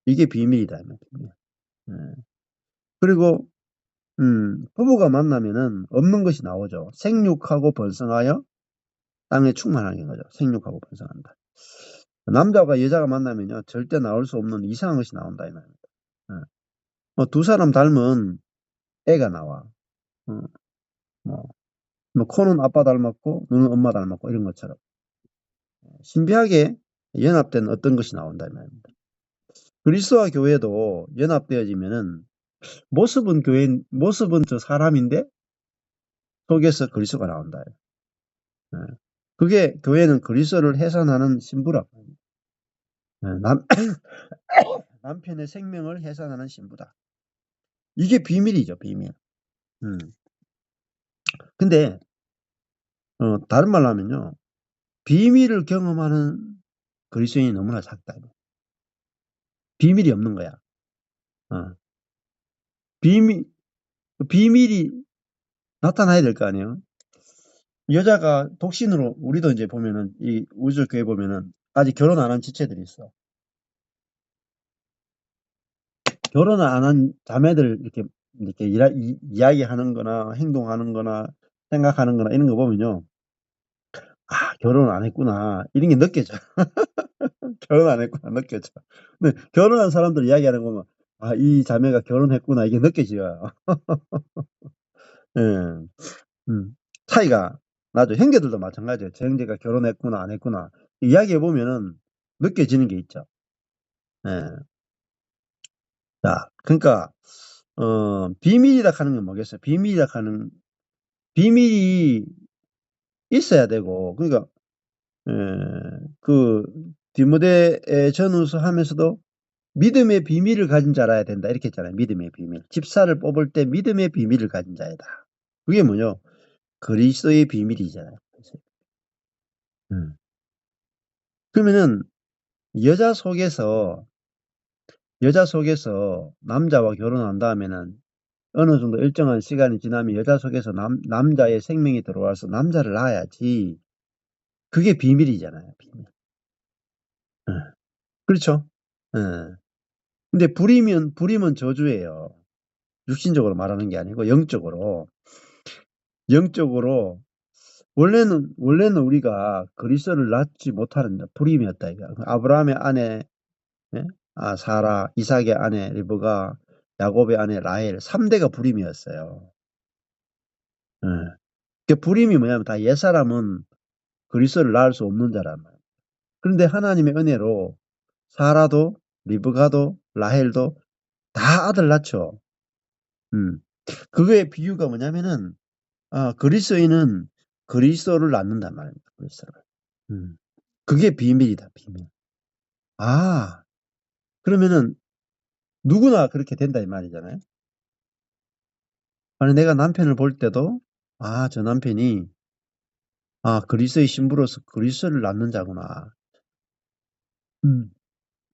이게 비밀이다. 비밀. 그리고 부부가 만나면은 없는 것이 나오죠. 생육하고 번성하여 땅에 충만하게 거죠. 생육하고 번성한다. 남자가 여자가 만나면요, 절대 나올 수 없는 이상한 것이 나온다 이 말입니다. 두 사람 닮은 애가 나와. 뭐 코는 아빠 닮았고 눈은 엄마 닮았고 이런 것처럼 신비하게 연합된 어떤 것이 나온다 이 말입니다. 그리스도와 교회도 연합되어지면은 모습은 저 사람인데 속에서 그리스도가 나온다. 그게 교회는 그리스도를 해산하는 신부라고 합니다. 남편의 생명을 해산하는 신부다. 이게 비밀이죠, 비밀. 근데 다른 말로 하면요, 비밀을 경험하는 그리스도인이 너무나 작다. 비밀이 없는 거야. 비밀이 나타나야 될 거 아니에요. 여자가 독신으로, 우리도 이제 보면은, 이 우주교회 보면은, 아직 결혼 안 한 지체들이 있어. 결혼 안 한 자매들 이렇게 이야기하는 거나, 행동하는 거나, 생각하는 거나, 이런 거 보면요. 아, 결혼 안 했구나. 이런 게 느껴져. 결혼 안 했구나. 느껴져. 근데 결혼한 사람들 이야기하는 거 보면, 아, 이 자매가 결혼했구나. 이게 느껴져요. 예. 차이가 나죠. 형제들도 마찬가지예요. 저 형제가 결혼했구나, 안 했구나. 이야기해보면은 느껴지는 게 있죠. 예. 자, 그러니까, 비밀이라 하는 건 뭐겠어요? 비밀이 있어야 되고, 그러니까, 그, 디모데 전후서 하면서도 믿음의 비밀을 가진 자라야 된다. 이렇게 했잖아요. 믿음의 비밀. 집사를 뽑을 때 믿음의 비밀을 가진 자이다. 그게 뭐죠? 그리스도의 비밀이잖아요. 그러면은, 여자 속에서 남자와 결혼한 다음에는 어느 정도 일정한 시간이 지나면 여자 속에서 남자의 생명이 들어와서 남자를 낳아야지. 그게 비밀이잖아요. 비밀. 그렇죠? 근데 불임은 저주예요. 육신적으로 말하는 게 아니고 영적으로. 원래는 우리가 그리스도를 낳지 못하는 불임이었다. 이거. 아브라함의 아내, 예? 사라, 이삭의 아내 리브가, 야곱의 아내 라헬 3대가 불임이었어요. 그 불임이 뭐냐면 다 옛사람은 그리스도를 낳을 수 없는 자란 말이에요. 그런데 하나님의 은혜로 사라도 리브가도 라헬도 다 아들 낳죠. 그거의 비유가 뭐냐면은 그리스도인은 그리스도를 낳는단 말입니다. 그리스도를. 그게 비밀이다. 비밀. 그러면은 누구나 그렇게 된다 이 말이잖아요. 아니 내가 남편을 볼 때도 저 남편이 그리스도의 신부로서 그리스도를 낳는 자구나.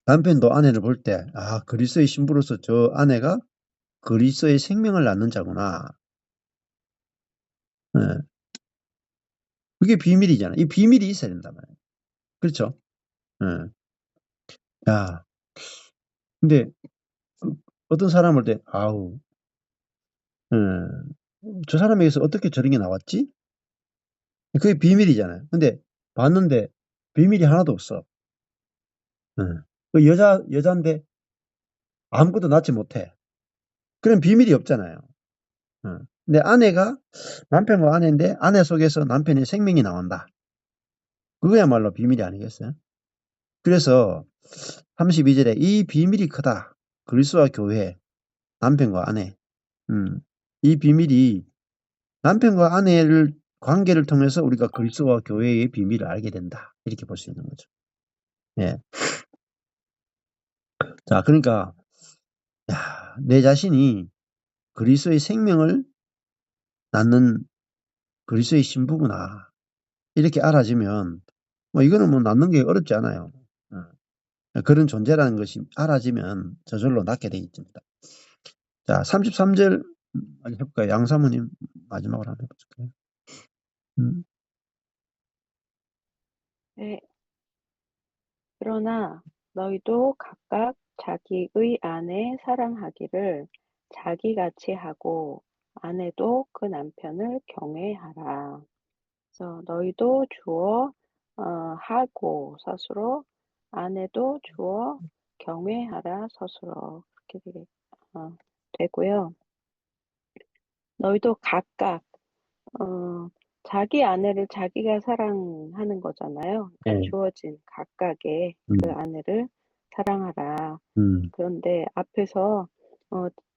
남편도 아내를 볼 때 그리스도의 신부로서 저 아내가 그리스도의 생명을 낳는 자구나. 예. 그게 비밀이잖아요. 이 비밀이 있어야 된단 말이에요. 그렇죠? 예. 야, 근데 어떤 사람을 때 예, 저 사람에게서 어떻게 저런 게 나왔지? 그게 비밀이잖아요. 근데 봤는데 비밀이 하나도 없어. 그 여자인데 아무것도 낳지 못해. 그럼 비밀이 없잖아요. 근데 남편과 아내인데 아내 속에서 남편의 생명이 나온다. 그거야말로 비밀이 아니겠어요? 그래서 32절에 이 비밀이 크다. 그리스도와 교회, 남편과 아내. 이 비밀이 남편과 아내를 관계를 통해서 우리가 그리스도와 교회의 비밀을 알게 된다. 이렇게 볼 수 있는 거죠. 예. 자, 그러니까 내 자신이 그리스도의 생명을 낳는 그리스도의 신부구나. 이렇게 알아지면 뭐 이거는 뭐 낳는 게 어렵지 않아요. 그런 존재라는 것이 알아지면 저절로 낳게 돼 있습니다. 자, 33절 해볼까요? 양사모님 마지막으로 한번 해볼까요? 네. 그러나 너희도 각각 자기의 아내 사랑하기를 자기같이 하고 아내도 그 남편을 경외하라. 그래서 너희도 주어 하고 스스로 아내도 주어 경외하라 스스로 그렇게 되고요. 너희도 각각 자기 아내를 자기가 사랑하는 거잖아요. 그러니까 네. 주어진 각각의 그 아내를 사랑하라. 그런데 앞에서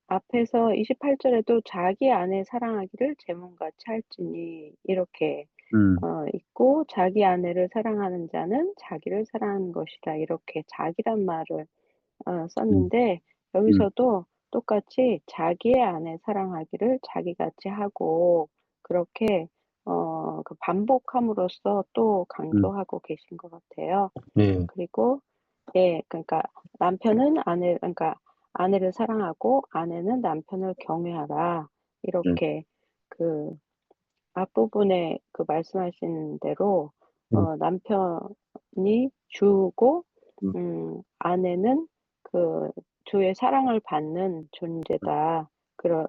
28절에도 자기 아내 사랑하기를 제물같이 할지니 이렇게 있고 자기 아내를 사랑하는 자는 자기를 사랑하는 것이다. 이렇게 자기란 말을 썼는데 여기서도 똑같이 자기의 아내 사랑하기를 자기같이 하고 그렇게 그 반복함으로써 또 강조하고 계신 것 같아요. 네. 그리고 예, 그러니까 그러니까 아내를 사랑하고 아내는 남편을 경외하라. 이렇게 그 앞부분에 그 말씀하신 대로 남편이 주고 아내는 그 주의 사랑을 받는 존재다. 그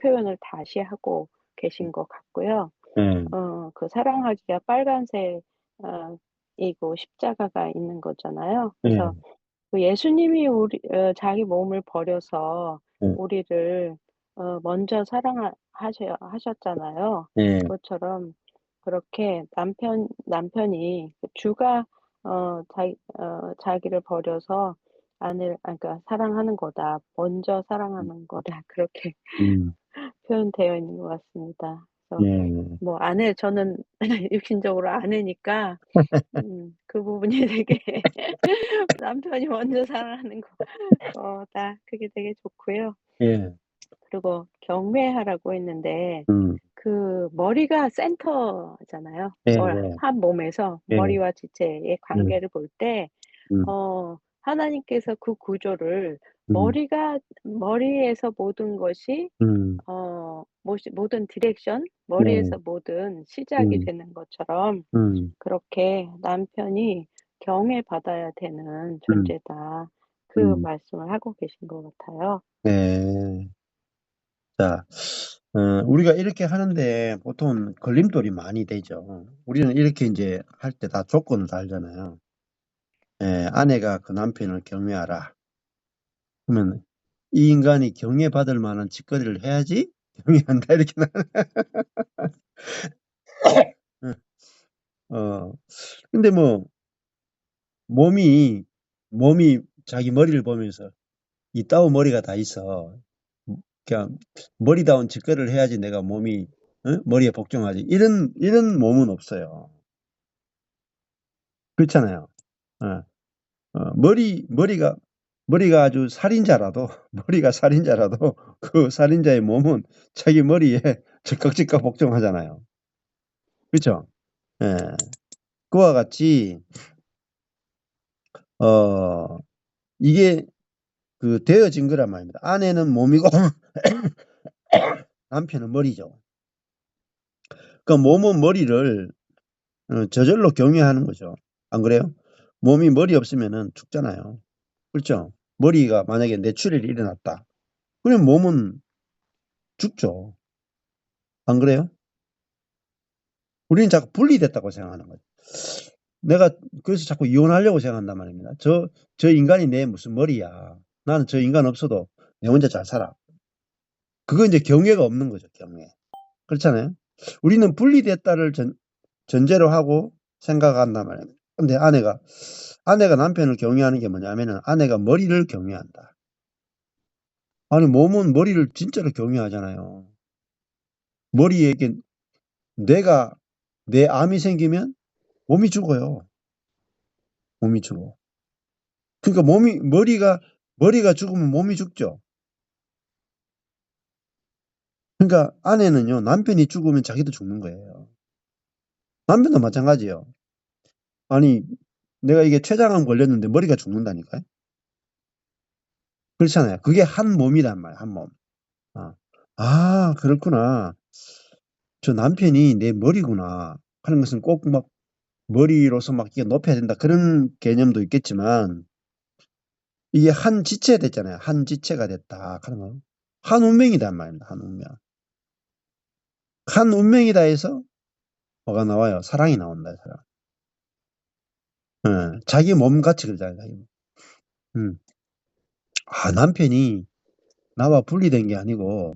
표현을 다시 하고 계신 것 같고요. 그 사랑하기가 빨간색 이고 십자가가 있는 거잖아요. 그래서 그 예수님이 자기 몸을 버려서 우리를 먼저 하셨잖아요. 그것처럼 그렇게 남편이 주가 자기를 버려서 그러니까 사랑하는 거다. 먼저 사랑하는 거다. 그렇게 표현되어 있는 것 같습니다. 그래서 뭐 저는 육신적으로 아내니까 그 부분이 되게 남편이 먼저 사랑하는 거다. 그게 되게 좋고요. 그리고 경외하라고 했는데 그 머리가 센터잖아요. 한 몸에서 머리와 지체의 관계를 볼 때 하나님께서 그 구조를 머리에서 모든 것이 모든 디렉션, 머리에서 모든 시작이 되는 것처럼 그렇게 남편이 경외받아야 되는 존재다. 그 말씀을 하고 계신 것 같아요. 네. 자, 우리가 이렇게 하는데 보통 걸림돌이 많이 되죠. 우리는 이렇게 이제 할 때 다 조건을 달잖아요. 아내가 그 남편을 경외하라. 그러면 이 인간이 경외받을 만한 짓거리를 해야지 경외한다 이렇게 근데 뭐 몸이 자기 머리를 보면서 이따오 머리가 다 있어. 그냥 머리다운 짓거리를 해야지 내가 몸이 머리에 복종하지. 이런 몸은 없어요. 그렇잖아요. 머리가 아주 살인자라도 그 살인자의 몸은 자기 머리에 즉각 복종하잖아요. 그렇죠? 예. 그와 같이 이게 그 되어진 거란 말입니다. 아내는 몸이고 남편은 머리죠. 그러니까 몸은 머리를 저절로 경외하는 거죠. 안 그래요? 몸이 머리 없으면은 죽잖아요. 그렇죠? 머리가 만약에 뇌출혈이 일어났다. 그럼 몸은 죽죠. 안 그래요? 우리는 자꾸 분리됐다고 생각하는 거죠. 내가 그래서 자꾸 이혼하려고 생각한단 말입니다. 저 인간이 내 무슨 머리야. 나는 저 인간 없어도 내 혼자 잘 살아. 그거 이제 경외가 없는 거죠. 경외. 그렇잖아요. 우리는 분리됐다를 전제로 하고 생각한단 말이에요. 근데 아내가 남편을 경외하는 게 뭐냐면은 아내가 머리를 경외한다. 아니 몸은 머리를 진짜로 경외하잖아요. 머리에 이렇게 내 암이 생기면 몸이 죽어요. 몸이 죽어. 그러니까 머리가 죽으면 몸이 죽죠. 그러니까 아내는요, 남편이 죽으면 자기도 죽는 거예요. 남편도 마찬가지예요. 아니, 내가 이게 췌장암 걸렸는데 머리가 죽는다니까요. 그렇잖아요. 그게 한 몸이란 말이에요, 한 몸. 그렇구나. 저 남편이 내 머리구나 하는 것은 꼭 막 머리로서 막 이게 높여야 된다 그런 개념도 있겠지만, 이게 한 지체 됐잖아요. 한 지체가 됐다 하는 거. 한 운명이란 말입니다. 한 운명. 한 운명이다 해서 뭐가 나와요? 사랑이 나온다. 사랑. 자기 몸같이 그러잖아요. 자기 몸. 남편이 나와 분리된 게 아니고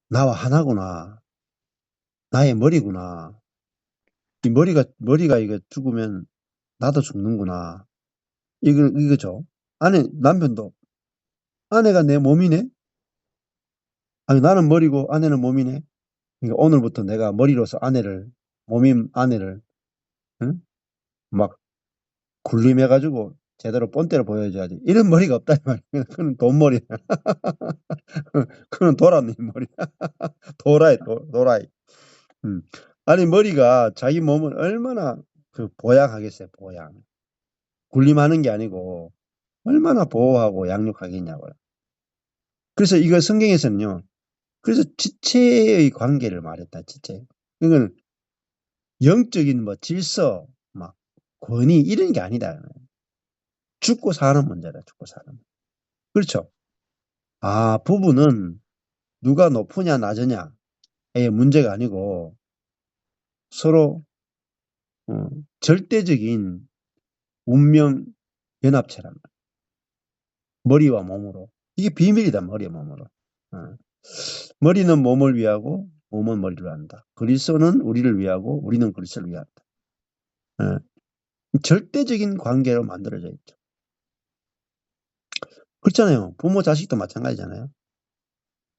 나와 하나구나. 나의 머리구나. 이 머리가 이거 죽으면 나도 죽는구나. 이거죠. 남편도 아내가 내 몸이네? 아니, 나는 머리고 아내는 몸이네? 그러니까 오늘부터 내가 머리로서 몸인 아내를, 응? 막 굴림해가지고 제대로 본때를 보여줘야지. 이런 머리가 없다, 이 말이야. 그건 돈머리야. 그건 도라님 머리. 도라이. 아니, 머리가 자기 몸을 얼마나 보양하겠어요, 보양. 굴림하는 게 아니고, 얼마나 보호하고 양육하겠냐고요. 그래서 이거 성경에서는요, 그래서 지체의 관계를 말했다, 지체. 이건 영적인 질서, 권위, 이런 게 아니다. 죽고 사는 문제다, 죽고 사는. 그렇죠. 부부는 누가 높으냐, 낮으냐의 문제가 아니고, 서로, 절대적인 운명 연합체란 말이야. 머리와 몸으로. 이게 비밀이다, 머리와 몸으로. 머리는 몸을 위하고, 몸은 머리를 위한다. 그리스도는 우리를 위하고, 우리는 그리스도를 위한다. 절대적인 관계로 만들어져 있죠. 그렇잖아요. 부모 자식도 마찬가지잖아요.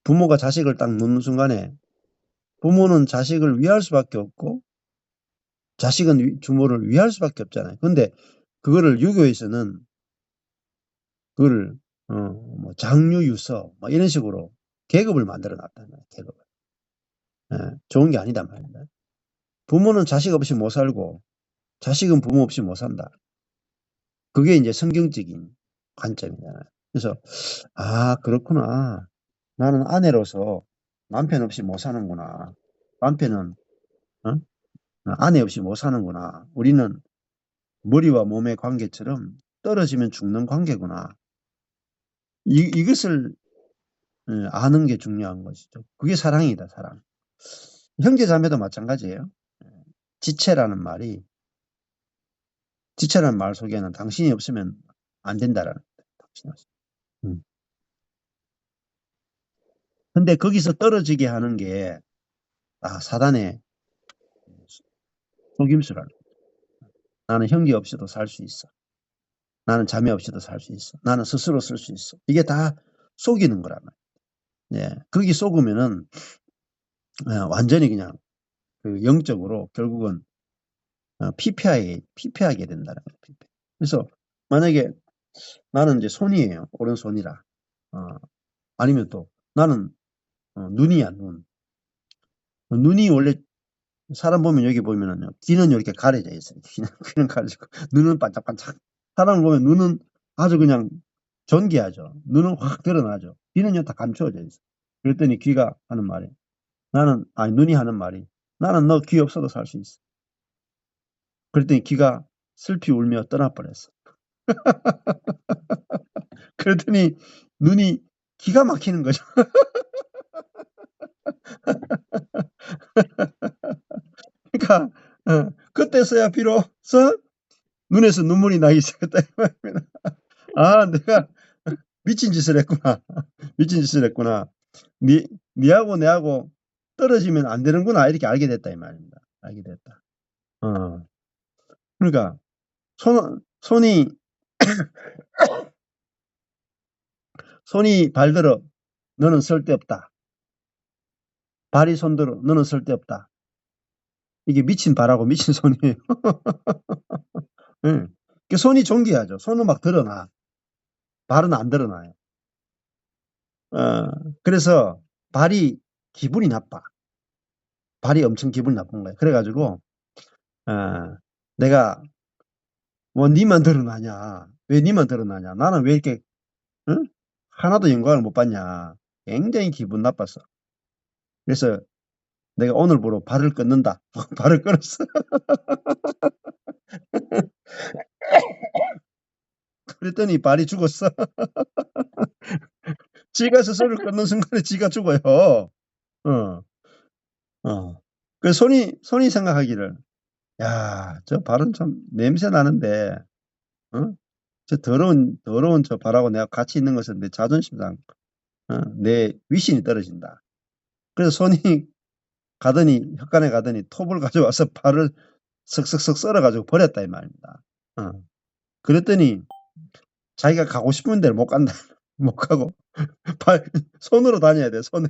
부모가 자식을 딱 놓는 순간에 부모는 자식을 위할 수밖에 없고 자식은 부모를 위할 수밖에 없잖아요. 근데 그거를 유교에서는 그거를 장유유서 이런 식으로 계급을 만들어 놨다는 거예요. 계급을. 좋은 게 아니다 말입니다. 부모는 자식 없이 못 살고 자식은 부모 없이 못 산다. 그게 이제 성경적인 관점이잖아요. 그래서 그렇구나. 나는 아내로서 남편 없이 못 사는구나. 남편은 아내 없이 못 사는구나. 우리는 머리와 몸의 관계처럼 떨어지면 죽는 관계구나. 이것을 아는 게 중요한 것이죠. 그게 사랑이다, 사랑. 형제자매도 마찬가지예요. 지체라는 말 속에는 당신이 없으면 안 된다라는 거예요. 근데 거기서 떨어지게 하는 게 사단의 속임수라는 거예요. 나는 형제 없이도 살 수 있어. 나는 자매 없이도 살 수 있어. 나는 스스로 쓸 수 있어. 이게 다 속이는 거란 말이에요. 거기 속으면은 완전히 그냥 영적으로 결국은 피폐하게 된다는 거예요. 피폐. 그래서 만약에 나는 이제 손이에요. 오른손이라. 아니면 또 나는 눈이야, 눈. 눈이 원래 사람 보면 여기 보면은요. 귀는 이렇게 가려져 있어요. 귀는 가려지고 눈은 반짝반짝. 사람을 보면 눈은 아주 그냥 존귀하죠. 눈은 확 드러나죠. 귀는요 다 감추어져 있어요. 그랬더니 귀가 하는 말이 눈이 하는 말이 나는 너 귀 없어도 살 수 있어. 그랬더니 귀가 슬피 울며 떠나버렸어. 그랬더니 눈이 기가 막히는 거죠. 그러니까 그때서야 비로소 눈에서 눈물이 나기 시작했다. 내가 미친 짓을 했구나. 미친 짓을 했구나. 니하고 내하고 떨어지면 안 되는구나. 이렇게 알게 됐다 이 말입니다. 알게 됐다. 그러니까 손이 발들어 너는 쓸데없다. 발이 손들어 너는 쓸데없다. 이게 미친 발하고 미친 손이에요. 네. 손이 존귀하죠. 손은 막 드러나. 발은 안 드러나요. 그래서 발이 기분이 나빠. 발이 엄청 기분이 나쁜 거야. 그래가지고 내가 뭐 니만 드러나냐? 왜 니만 드러나냐? 나는 왜 이렇게 응? 하나도 영광을 못 받냐? 굉장히 기분 나빴어. 그래서 내가 오늘부로 발을 끊는다. 발을 끊었어. 그랬더니 발이 죽었어. 지가 스스로를 끊는 순간에 지가 죽어요. 어. 그 손이 생각하기를, 야, 저 발은 참 냄새 나는데, 어? 저 더러운 저 발하고 내가 같이 있는 것은 내 자존심상, 내 위신이 떨어진다. 그래서 손이 혈관에 가더니 톱을 가져와서 발을 석석석 썰어가지고 버렸다, 이 말입니다. 그랬더니 자기가 가고 싶은 데를 못 간다. 못 가고, 손으로 다녀야 돼, 손으로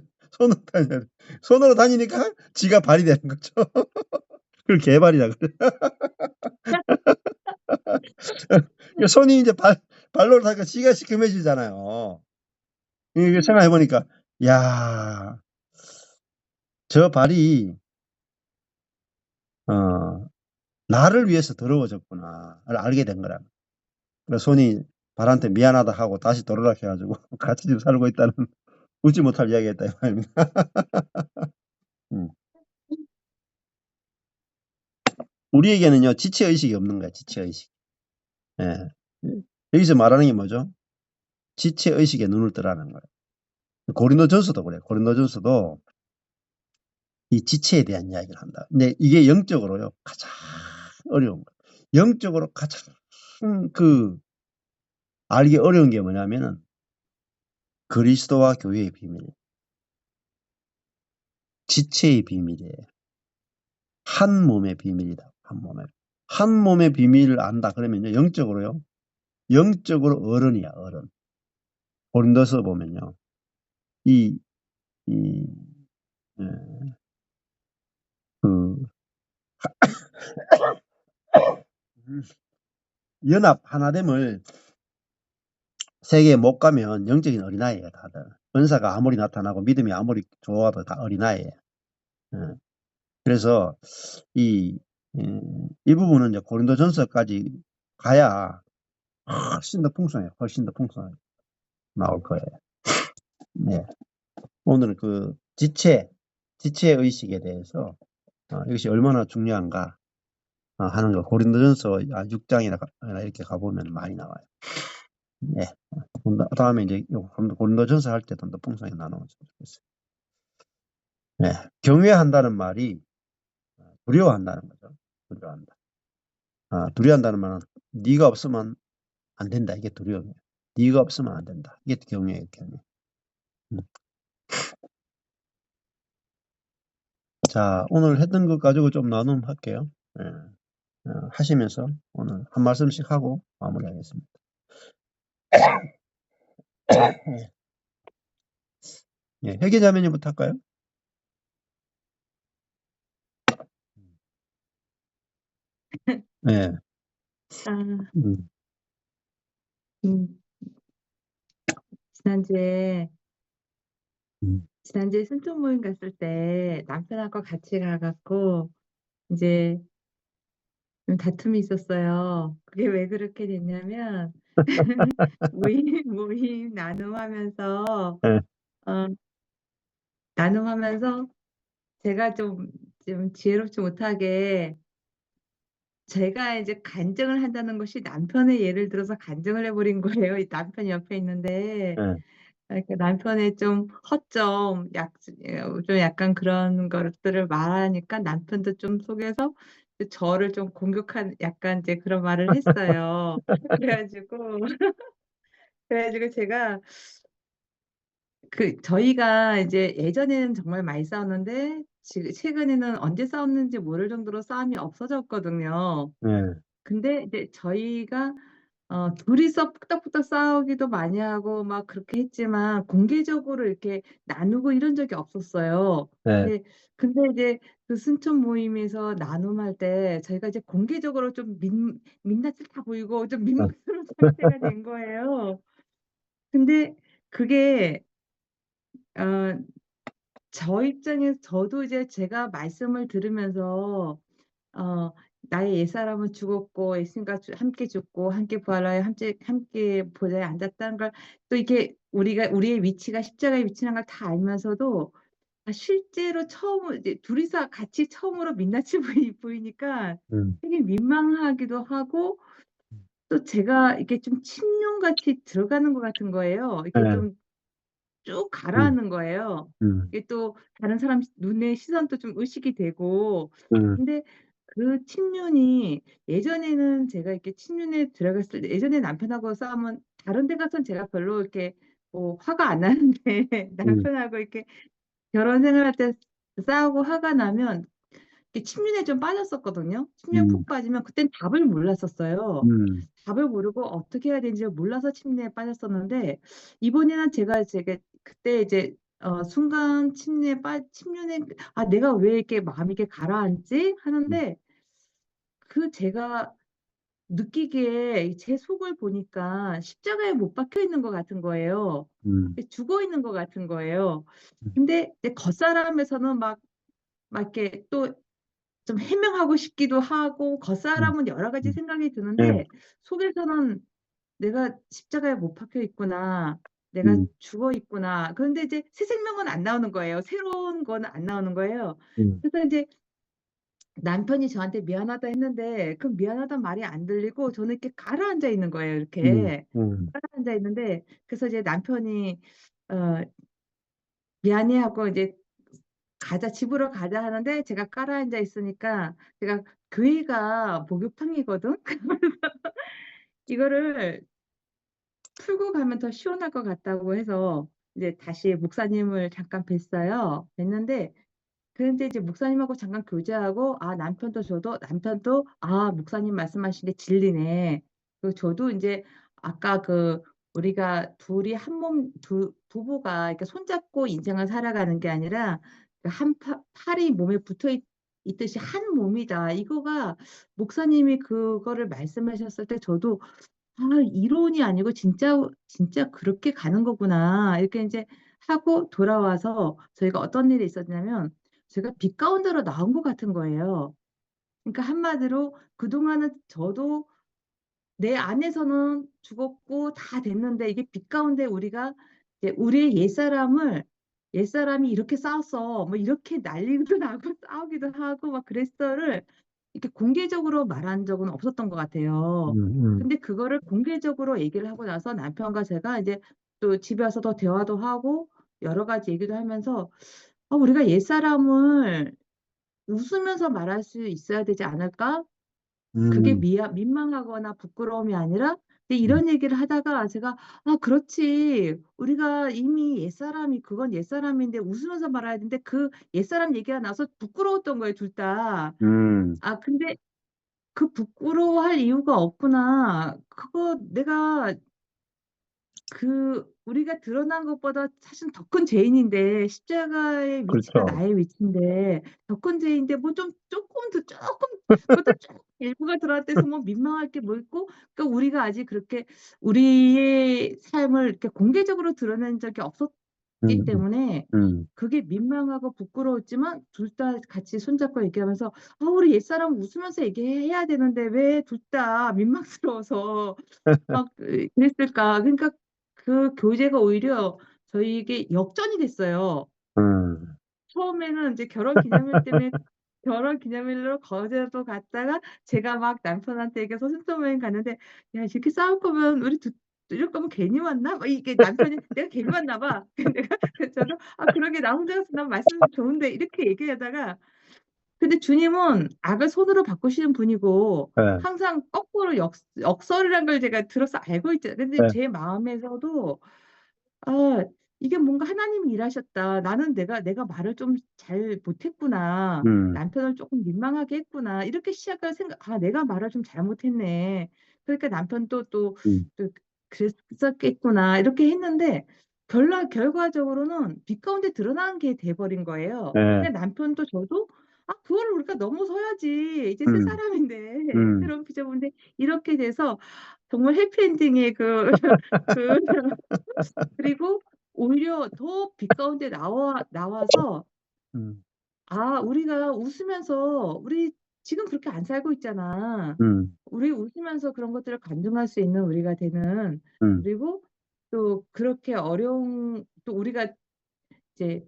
다녀야 돼. 손으로 다니니까 지가 발이 되는 거죠. 그걸 개발이라 그래. 손이 이제 발로 다니까 지가 시커매지잖아요. 이게 생각해보니까, 야, 저 발이, 나를 위해서 더러워졌구나를 알게 된 거라. 그래서 손이 발한테 미안하다 하고 다시 돌아라 해가지고 같이 지금 살고 있다는 웃지 못할 이야기했다, 이 말입니다. 우리에게는요, 지체의식이 없는 거야, 지체의식. 예. 여기서 말하는 게 뭐죠? 지체의식에 눈을 뜨라는 거예요. 고린도전서도 그래요. 고린도전서도 이 지체에 대한 이야기를 한다. 근데 이게 영적으로요, 가장 어려운 거예요. 영적으로 가장 알기 어려운 게 뭐냐면은 그리스도와 교회의 비밀, 지체의 비밀이에요. 한 몸의 비밀이다. 한 몸의 비밀을 안다. 그러면요, 영적으로 어른이야, 어른. 고린도서 보면요, 이 연합 하나됨을 세계에 못 가면 영적인 어린아이예요, 다들. 은사가 아무리 나타나고 믿음이 아무리 좋아도 다 어린아이예요. 그래서 이 부분은 이제 고린도전서까지 가야 훨씬 더 풍성해요. 훨씬 더 풍성하게 나올 거예요. 네. 오늘 그 지체 의식에 대해서 이것이 얼마나 중요한가 하는 거 고린도전서 6장이나 이렇게 가보면 많이 나와요. 네. 다음에 이제 고린도전서 할 때 좀 더 풍성하게 나누면 좋겠어요. 네. 경외한다는 말이 두려워한다는 거죠. 두려워한다. 두려워한다는 말은 네가 없으면 안 된다. 이게 두려움이에요. 네가 없으면 안 된다. 이게 경외예요, 경외. 자, 오늘 했던 것 가지고 좀 나눔할게요. 네. 하시면서 오늘 한 말씀씩 하고 마무리하겠습니다. 예, 회계자매님부터 할까요? 네. 지난주에 순천 모임 갔을 때 남편하고 같이 가갖고 이제 좀 다툼이 있었어요. 그게 왜 그렇게 됐냐면 모임 나눔하면서 네. 나눔하면서 제가 좀 지혜롭지 못하게 제가 이제 간증을 한다는 것이 남편의 예를 들어서 간증을 해버린 거예요. 이 남편이 옆에 있는데 네. 그러니까 남편의 좀 허점, 좀 약간 그런 것들을 말하니까 남편도 좀 속에서 저를 좀 공격한 약간 이제 그런 말을 했어요. 그래가지고 제가 저희가 이제 예전에는 정말 많이 싸웠는데 지금 최근에는 언제 싸웠는지 모를 정도로 싸움이 없어졌거든요. 네. 근데 이제 저희가 둘이서 푸닥푸닥 싸우기도 많이 하고 막 그렇게 했지만 공개적으로 이렇게 나누고 이런 적이 없었어요. 네. 근데 이제 그 순천 모임에서 나눔할 때 저희가 이제 공개적으로 좀 민낯을 다 보이고 좀 민망스러운 상태가 된 거예요. 근데 그게 저 입장에서 저도 이제 제가 말씀을 들으면서 어 "나의 옛사람은 죽었고 예수님과 함께 죽고 함께 부활하여 함께 보좌에 앉았다는 걸 또 이게 우리가 우리의 위치가 십자가의 위치라는 걸 다 알면서도 아 실제로 처음 이제 둘이서 같이 처음으로 민낯이 보이니까 음. 되게 민망하기도 하고 또 제가 이게 좀 침륜같이 들어가는 것 같은 거예요. 이렇게 예. 좀 쭉 음. 가라앉는 거예요. 음. 이게 또 다른 사람 눈에 시선도 좀 의식이 되고 음. 근데 그 침륜이 예전에는 제가 이렇게 침륜에 들어갔을 때 예전에 남편하고 싸우면 다른 데 가서는 제가 별로 이렇게 뭐 화가 안 나는데 음. 남편하고 이렇게 결혼 생활할 때 싸우고 화가 나면 이렇게 침륜에 좀 빠졌었거든요. 침륜 음. 푹 빠지면 그땐 답을 몰랐었어요. 음. 답을 모르고 어떻게 해야 되는지를 몰라서 침륜에 빠졌었는데 이번에는 제가 그때 이제 순간 침륜에 '아 내가 왜 이렇게 마음이 이렇게 가라앉지?' 음. 하는데 그 제가 느끼기에 제 속을 보니까 십자가에 못 박혀 있는 것 같은 거예요. 음. 죽어 있는 것 같은 거예요. 음. 근데 이제 겉사람에서는 막 이렇게 또 좀 해명하고 싶기도 하고 음. 겉사람은 여러 가지 음. 생각이 예. 드는데 속에서는 '내가 십자가에 못 박혀 있구나. 내가 음. 죽어 있구나.' 그런데 이제 새 생명은 안 나오는 거예요. 새로운 거는 안 나오는 거예요. 음. 그래서 인제 남편이 저한테 "미안하다." 했는데 그 미안하다는 말이 안 들리고 저는 이렇게 가라앉아 있는 거예요 음. 이렇게. 음. 가라앉아 있는데 그래서 이제 남편이 어 미안해하고 이제 "가자. 집으로 가자." 하는데 제가 가라앉아 있으니까 제가 교회가 목욕탕이거든. 이거를 풀고 가면 더 시원할 것 같다고 해서 이제 다시 목사님을 잠깐 뵀어요. 뵀는데 그런데 이제 목사님하고 잠깐 교제하고 아 남편도 '아 목사님 말씀하신 게 진리네.' 그리고 저도 인제 아까 우리가 둘이 한 몸 부부가 이렇게 손잡고 인생을 살아가는 게 아니라 그 한 팔이 몸에 붙어 있듯이 한 몸이다. 이거가 목사님이 그거를 말씀하셨을 때 저도 '아 이론이 아니고 진짜 그렇게 가는 거구나.' 이렇게 인제 하고 돌아와서 저희가 어떤 일이 있었냐면 제가 빛 가운데로 나온 것 같은 거예요. 그러니까 한마디로 그동안은 저도 내 안에서는 죽었고 다 됐는데 이게 빛 가운데 우리가 이제 우리의 "옛사람이 이렇게 싸웠어." 뭐 이렇게 난리도 나고 싸우기도 하고 막 그랬어를 이렇게 공개적으로 말한 적은 없었던 것 같아요. 음. 근데 그거를 공개적으로 얘기를 하고 나서 남편과 제가 이제 또 집에 와서 더 대화도 하고 여러 가지 얘기도 하면서 '아 우리가 옛사람을 웃으면서 말할 수 있어야 되지 않을까?' 그게 음. 민망하거나 부끄러움이 아니라 근데 음. 이런 얘기를 하다가 제가 '아 그렇지. 우리가 이미 옛사람이 그건 옛사람인데 웃으면서 말해야 되는데' 그 옛사람 얘기가 나와서 부끄러웠던 거예요 둘 다. 음. 아 근데 그 부끄러워할 이유가 없구나. 그거 내가 우리가 드러난 것보다 사실은 더 큰 죄인인데 십자가의 위치가 그렇죠. 나의 위치인데 더 큰 죄인인데 뭐 좀 쪼끔 그것도 쪼끔 일부가 드러났다 해서 뭐 민망할 게 뭐 있고 그러니까 우리가 아직 그렇게 우리의 삶을 이렇게 공개적으로 드러낸 적이 없었기 음음. 때문에 음. 그게 민망하고 부끄러웠지만 둘 다 같이 손잡고 얘기하면서 '아 우리 옛사람 웃으면서 얘기해야 되는데 왜 둘 다 민망스러워서 막 그랬을까.' 그러니까 그 교제가 오히려 저희에게 역전이 됐어요. 음. 처음에는 인제 결혼 기념일 때문에 결혼 기념일로 거제도 갔다가 제가 막 남편한테 얘기해서 순천여행 갔는데 "야 이렇게 싸울 거면 우리 이럴 거면 괜히 왔나?" 막 이게 남편이 "내가 괜히 왔나 봐." 그래서 저도 "아 그러게 나 혼자 가서 난 말씀 좋은데." 이렇게 얘기하다가 근데 주님은 악을 손으로 바꾸시는 분이고 예. 항상 거꾸로 역설이라는 걸 제가 들어서 알고 있잖아요. 근데 예. 제 마음에서도 아 이게 뭔가 '하나님이 일하셨다. 나는 내가 말을 좀 잘 못했구나. 음. 남편을 쪼끔 민망하게 했구나.' 이렇게 시작할 생각 '아 내가 말을 좀 잘못했네. 그러니까 남편도 음. 또 그랬었겠구나.' 이렇게 했는데 결과적으로는 빛 가운데 드러난 게 돼 버린 거예요. 예. 그러니까 남편도 저도 '아 그거를 우리가 넘어서야지. 이제 새 음. 사람인데 음. 새로운 피조물인데' 이렇게 돼서 정말 해피 엔딩의 그 그 그리고 오히려 더 빛 가운데 나와서 음. '아 우리가 웃으면서 우리 지금 그렇게 안 살고 있잖아. 음. 우리 웃으면서 그런 것들을 관통할 수 있는 우리가 되는 음. 그리고 또 그렇게 어려운 또 우리가 이제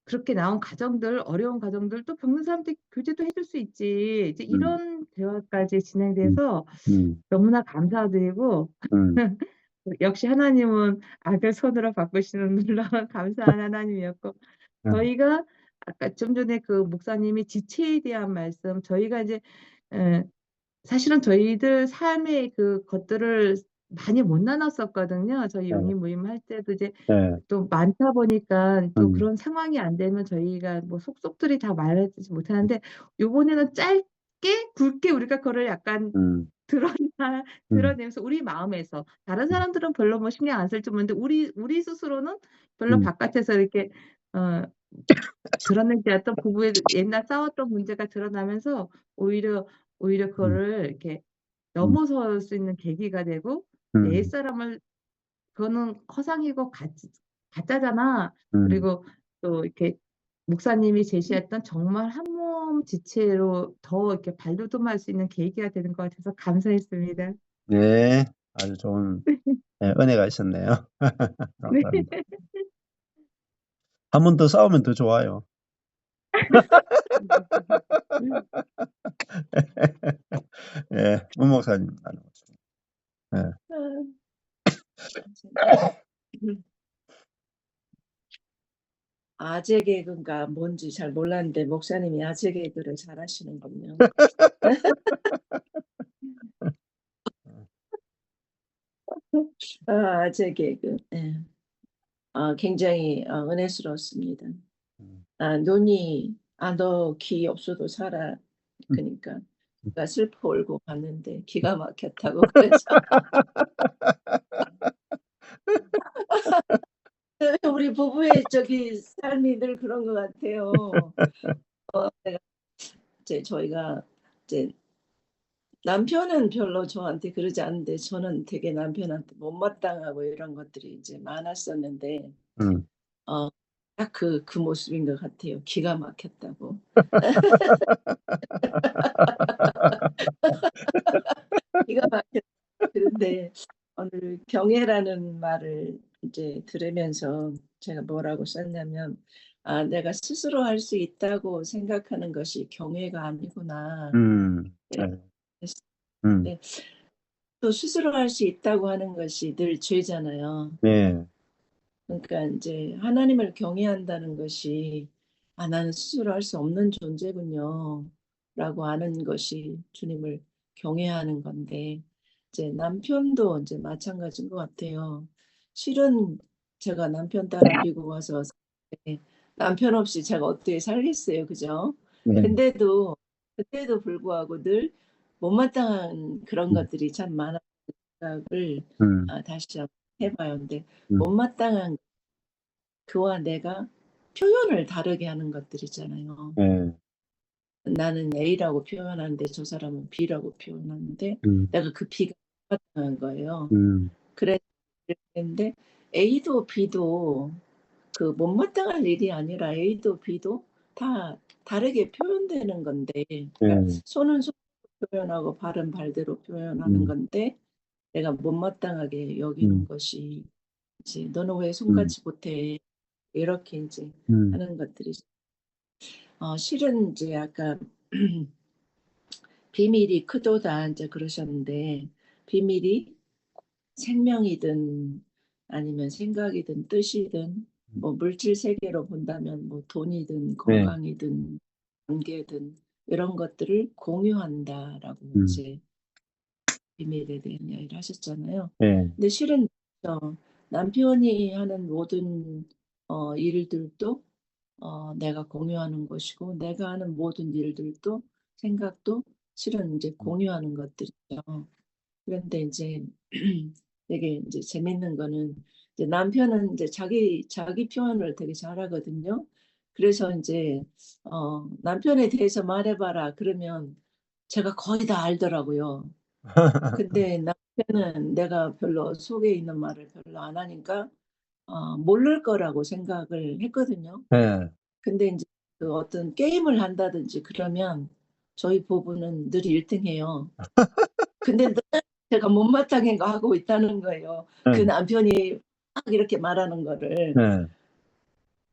그렇게 나온 가정들 어려운 가정들 또 겪는 사람들 교제도 해줄 수 있지.' 이제 음. 이런 대화까지 음. 진행돼서 음. 너무나 감사드리고 음. 역시 하나님은 악을 선으로 바꾸시는 놀라운 감사한 하나님이었고 음. 저희가 아까 좀 전에 그 목사님이 지체에 대한 말씀 저희가 이제 에 사실은 저희들 삶의 그 것들을 많이 못 나눴었거든요. 저희 네. 용인 모임 할 때도 이제 네. 또 많다 보니까 또 음. 그런 상황이 안 되면 저희가 뭐 속속들이 다 말하지 못하는데 요번에는 짧게 굵게 우리가 그거를 약간 음. 드러나 음. 드러내면서 우리 마음에서 다른 음. 사람들은 별로 뭐 신경 안 쓸지 모르는데 우리 스스로는 별로 음. 바깥에서 이렇게 어 드러내지 않았던 부부의 옛날 싸웠던 문제가 드러나면서 오히려 음. 그거를 이렇게 음. 넘어설 수 있는 계기가 되고 내 음. 옛사람을 그거는 허상이고 가짜잖아. 음. 그리고 또 이렇게 목사님이 제시했던 정말 한몸 지체로 더 이렇게 발돋움할 수 있는 계기가 되는 것 같아서 감사했습니다. 네. 아주 좋은 예 은혜가 있었네요. 네. 감사합니다. 한 번 더 싸우면 더 좋아요. 예. 문 목사님 나누었습니다. 예. 음. 아재 개그인가 뭔지 잘 몰랐는데 목사님이 아재 개그를 잘하시는군요. 아재 개그. 예. 굉장히 은혜스러웠습니다. 눈이 너 귀 없어도 살아. 음. 그니까 제가 슬퍼 울고 봤는데 기가 막혔다고 그래서 우리 부부의 삶이 늘 그런 것 같아요. 내가 저희가 이제 남편은 별로 저한테 그러지 않는데 저는 되게 남편한테 못마땅하고 이런 것들이 이제 많았었는데 음. 딱 그 모습인 것 같아요. 기가 막혔다고. 기가 막혔 그런데 오늘 경애라는 말을 이제 들으면서 제가 뭐라고 썼냐면 '내가 스스로 할 수 있다고 생각하는 것이 경애가 아니구나.' 음. 이렇게 네. 했어요. 음. 네. 또 스스로 할 수 있다고 하는 것이 늘 죄잖아요. 네. 그러니까 인제 하나님을 경외한다는 것이 '아 나는 스스로 할 수 없는 존재군요.'라고 아는 것이 주님을 경외하는 건데 이제 남편도 인제 마찬가지인 것 같아요. 실은 제가 남편 따라 미국 와서 네 남편 없이 제가 어떻게 살겠어요. 그죠? 네. 근데도 그때도 불구하고 늘 못마땅한 그런 음. 것들이 참 많아 생각을 음. 다시 한번 해 봐요. 근데 음. 못마땅한 그와 내가 표현을 다르게 하는 것들이잖아요. 네. 나는 A라고 표현하는데 저 사람은 B라고 표현하는데 음. 내가 그 B가 못마땅한 거예요. 음. 그래 그랬는데 A도 B도 그 못마땅할 일이 아니라 A도 B도 다 다르게 표현되는 건데 그러니까 네. 손은 손으로 표현하고 발은 발대로 표현하는 음. 건데 내가 못마땅하게 여기는 음. 것이 이제 "너는 왜 음. 손같이 못해?" 이렇게 인제 음. 하는 것들이 실은 인제 아까 "비밀이 크도다." 인제 그러셨는데 비밀이 생명이든 아니면 생각이든 뜻이든 뭐 물질 세계로 본다면 뭐 돈이든 네. 건강이든 관계든 이런 것들을 공유한다라고 음. 이제 비밀에 대한 이야기를 하셨잖아요. 네. 근데 실은 남편이 하는 모든 일들도 내가 공유하는 것이고 내가 하는 모든 일들도 생각도 실은 인제 음. 공유하는 것들이죠. 그런데 인제 되게 인제 재밌는 거는 이제 남편은 인제 자기 표현을 되게 잘하거든요. 그래서 인제 "남편에 대해서 말해 봐라." 그러면 제가 거의 다 알더라고요. 근데 남편은 내가 별로 속에 있는 말을 별로 안 하니까 모를 거라고 생각을 했거든요. 예. 근데 이제 그 어떤 게임을 한다든지 그러면 저희 부부는 늘 1등해요. 근데 늘 제가 못마땅한 거 하고 있다는 거예요. 그 예. 남편이 막 이렇게 말하는 거를. 예.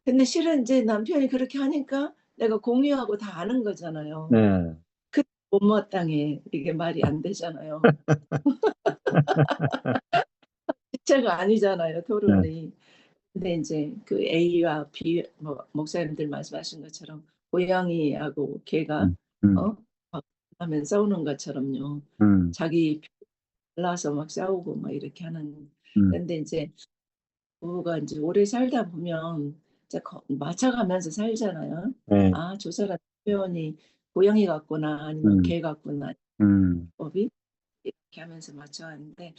근데 실은 이제 남편이 그렇게 하니까 내가 공유하고 다 아는 거잖아요. 네. 그 못마땅해. 이게 말이 안 되잖아요. 실체가 아니잖아요, 네. 토론이. 근데 이제 그 A와 B, 뭐 목사님들 말씀하신 것처럼 고양이하고 개가 음. 음. 막 하면 싸우는 것처럼요. 음. 자기 달라서 막 싸우고 막 이렇게 하는. 음. 근데 이제 부부가 이제 오래 살다 보면 이제 맞춰가면서 살잖아요. 네. 아, 저 사람 표현이 고양이 같구나, 아니면 음. 개 같구나, 음. 법이 이렇게 하면서 맞춰가는데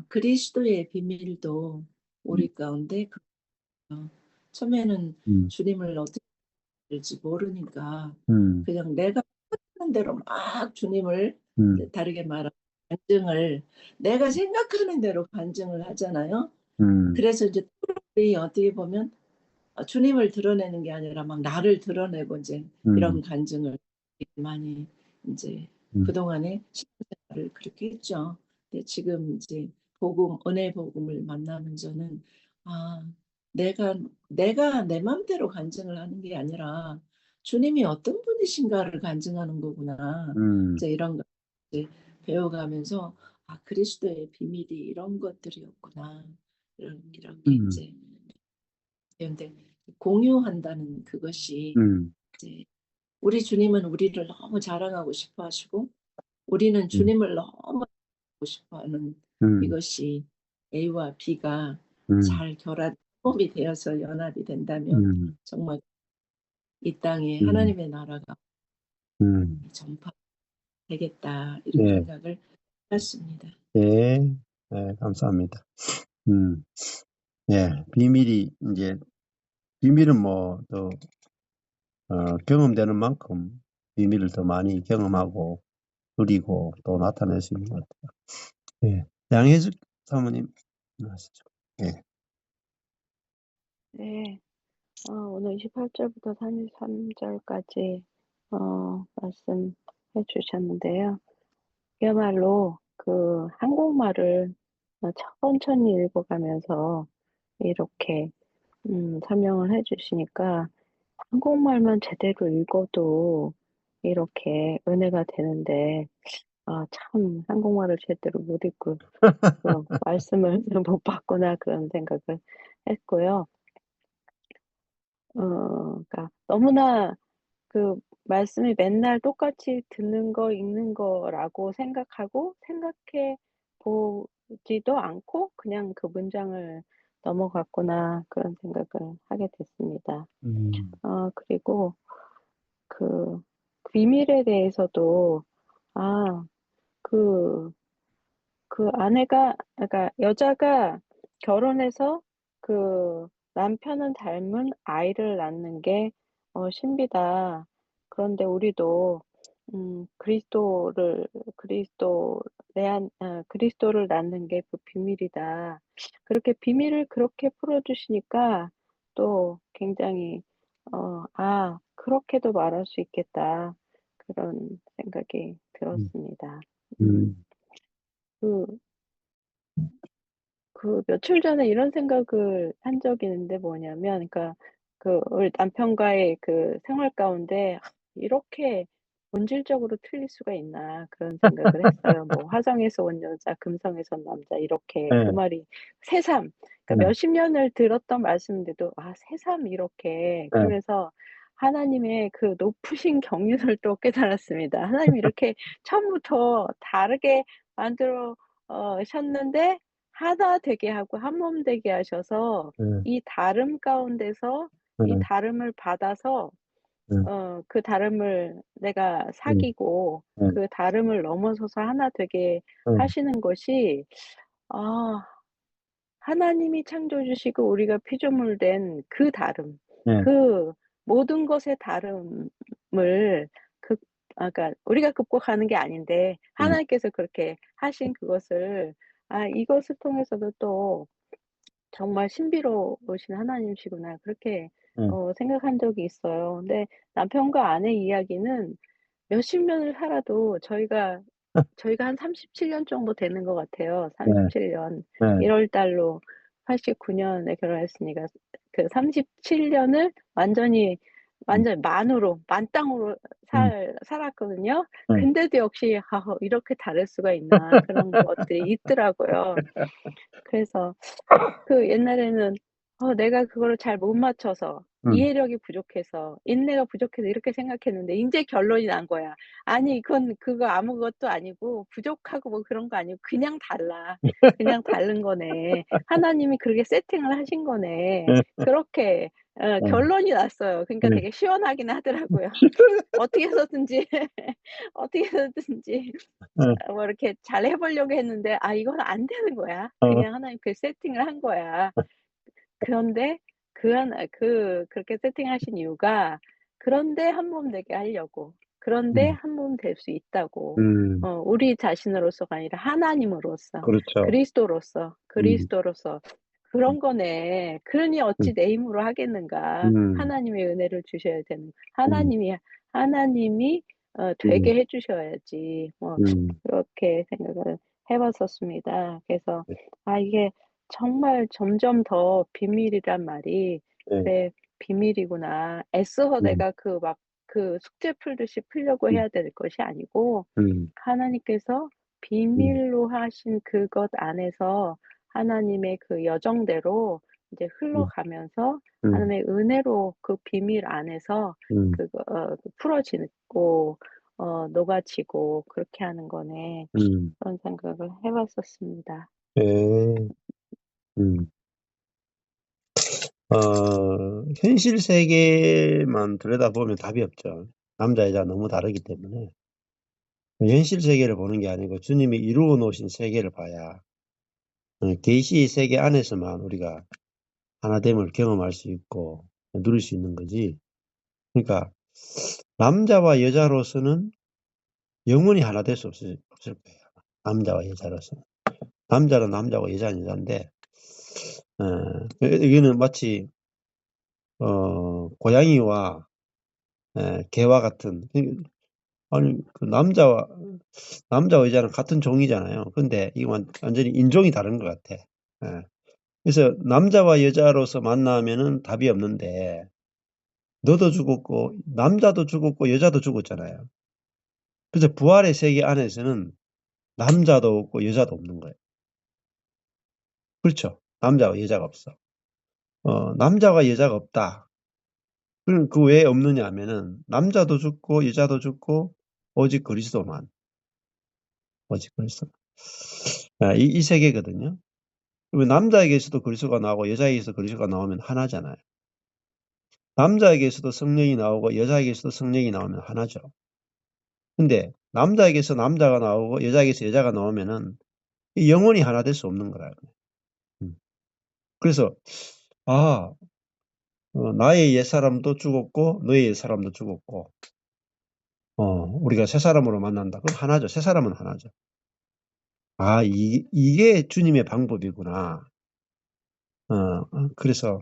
그리스도의 비밀도 음. 우리 가운데 처음에는 음. 주님을 어떻게 될지 모르니까 음. 그냥 내가 하는 대로 막 주님을 음. 다르게 말하고 간증을 내가 생각하는 대로 간증을 하잖아요. 음. 그래서 이제 우리 어떻게 보면 주님을 드러내는 게 아니라 막 나를 드러내고 이제 이런 음. 간증을 많이 이제 음. 그동안에 신앙생활을 그렇게 했죠. 근데 지금 이제 복음, 은혜 복음을 만나면서는 아, 내가 내 맘대로 간증을 하는 게 아니라 주님이 어떤 분이신가를 간증하는 거구나. 음. 이제 이런 거 이제 배워가면서 그리스도의 비밀이 이런 것들이었구나. 이렇게 음. 이제 근데 공유한다는 그것이 음. 이제 우리 주님은 우리를 너무 자랑하고 싶어 하시고 우리는 음. 주님을 너무 하고 싶어 하는 음. 이것이 A와 B가 음. 잘 결합이 되어서 연합이 된다면 음. 정말 이 땅에 음. 하나님의 나라가 음. 전파되겠다 이런 예. 생각을 했습니다. 예. 예, 감사합니다. 음. 예. 비밀은 뭐 또 경험되는 만큼 비밀을 더 많이 경험하고 누리고 또 나타낼 수 있는 것 같아요. 예. 양혜숙 사모님 하시죠. 예. 네. 오늘 28절부터 33절까지 말씀해 주셨는데요. 그야말로 그 한국말을 천천히 읽어가면서 이렇게 설명을 해 주시니까 한국말만 제대로 읽어도 이렇게 은혜가 되는데 참 한국말을 제대로 못 읽고 말씀을 못 받구나 그런 생각을 했고요. 그러니까 너무나 그 말씀이 맨날 똑같이 듣는 거 읽는 거라고 생각해 보지도 않고 그냥 그 문장을 넘어갔구나 그런 생각을 하게 됐습니다. 음. 그리고 그 비밀에 대해서도 아 그 아내가 그러니까 여자가 결혼해서 그 남편은 닮은 아이를 낳는 게 신비다. 그런데 우리도 그리스도를 낳는 게 그 비밀이다. 그렇게 비밀을 그렇게 풀어 주시니까 또 굉장히 '그렇게도 말할 수 있겠다.' 그런 생각이 음. 들었습니다. 음. 그 며칠 전에 이런 생각을 한 적이 있는데 뭐냐면 그러니까 우리 남편과의 그 생활 가운데 '이렇게 본질적으로 틀릴 수가 있나.' 그런 생각을 했어요. 뭐 "화성에서 온 여자, 금성에서 온 남자." 이렇게 그 예. 말이 새삼 그러니까 예. 몇십 년을 들었던 말씀인데도 새삼 이렇게 예. 그러면서 하나님의 그 높으신 경륜을 또 깨달았습니다. 하나님이 이렇게 처음부터 다르게 만들어 셨는데 하나 되게 하고 한 몸 되게 하셔서 예. 이 다름 가운데서 이 예. 다름을 받아서 예. 그 다름을 내가 예. 사귀고 예. 그 다름을 넘어서서 하나 되게 예. 하시는 것이 아 하나님이 창조해 주시고 우리가 피조물 된 그 다름, 예. 그 모든 것의 다름을 그러니까 우리가 극복하는 게 아닌데 음. 하나님께서 그렇게 하신 그것을 이것을 통해서도 또 정말 신비로우신 하나님이시구나. 그렇게 음, 생각한 적이 있어요. 근데 남편과 아내 이야기는 몇십 년을 살아도 저희가 한 37년 정도 되는 것 같아요. 네, 37년. 네, 1월 달로 89년에 결혼했으니까 그 37년을 음, 완전히 만땅으로 음, 살았거든요. 음, 근데도 역시 '아 이렇게 다를 수가 있나.' 그런 것들이 있더라고요. 그래서 옛날에는 내가 그거를 잘 못 맞춰서 음. 이해력이 부족해서 인내가 부족해서 이렇게 생각했는데 인제 결론이 난 거야. 아니 그거 아무것도 아니고 부족하고 뭐 그런 거 아니고 그냥 달라. 그냥 다른 거네. 하나님이 그렇게 세팅을 하신 거네. 그렇게 결론이 났어요. 그러니까 네. 되게 시원하긴 하더라고요. 어떻게 해서든지 어떻게 해서든지 네. 뭐 이렇게 잘 해 보려고 했는데 '아 이건 안 되는 거야. 어, 그냥 하나님 그 세팅을 한 거야.' 그런데 그렇게 세팅하신 이유가 그런데 한 몸 되게 하려고. 그런데 음, 한 몸 될 수 있다고. 음, 우리 자신으로서가 아니라 하나님으로서, 그렇죠. 음, 그리스도로서 그런 거네. 그러니 어찌 음, 내 힘으로 하겠는가. 음, 하나님의 은혜를 주셔야 되는 음, 하나님이 음, 되게 해 주셔야지. 음, 그렇게 생각을 해 봤었습니다. 그래서 네, 이게 정말 점점 더 비밀이란 말이 네, '그래 비밀이구나.' 애써서 음, 내가 숙제 풀듯이 풀려고 음, 해야 될 것이 아니고 음, 하나님께서 음, 비밀로 하신 그것 안에서 하나님의 그 여정대로 이제 음, 흘러가면서 음, 하나님의 은혜로 그 비밀 안에서 음, 풀어지고 녹아지고 그렇게 하는 거네. 음, 그런 생각을 해 봤었습니다. 네, 음. 현실 세계만 들여다보면 답이 없죠. 남자, 여자 너무 다르기 때문에. 현실 세계를 보는 게 아니고 주님이 이루어 놓으신 세계를 봐야 계시의 세계 안에서만 우리가 하나됨을 경험할 수 있고 누릴 수 있는 거지. 그러니까 남자와 여자로서는 영원히 하나 될 수 없을 거예요. 남자와 여자로서는. 남자는 남자고 여자는 여자인데 이거는 마치 고양이와 개와 같은 아니 그 남자와 여자는 같은 종이잖아요. 근데 이건 완전히 인종이 다른 것 같아. 예. 그래서 남자와 여자로서 만나면은 답이 없는데 너도 죽었고 남자도 죽었고 여자도 죽었잖아요. 그래서 부활의 세계 안에서는 남자도 없고 여자도 없는 거예요. 그렇죠. 남자와 여자가 없어. 남자와 여자가 없다. 그럼 그 왜 없느냐 하면은 남자도 죽고 여자도 죽고 오직 그리스도만. 오직 그리스도. 이 세계거든요. 그러면 남자에게서도 그리스도가 나오고 여자에게서 그리스도가 나오면 하나잖아요. 남자에게서도 성령이 나오고 여자에게서도 성령이 나오면 하나죠. 근데 남자에게서 남자가 나오고 여자에게서 여자가 나오면은 영원히 하나 될 수 없는 거라고요. 그래서 나의 옛사람도 죽었고 너의 옛사람도 죽었고 우리가 새 사람으로 만난다. 그럼 하나죠. 새 사람은 하나죠. 이게 주님의 방법이구나. 그래서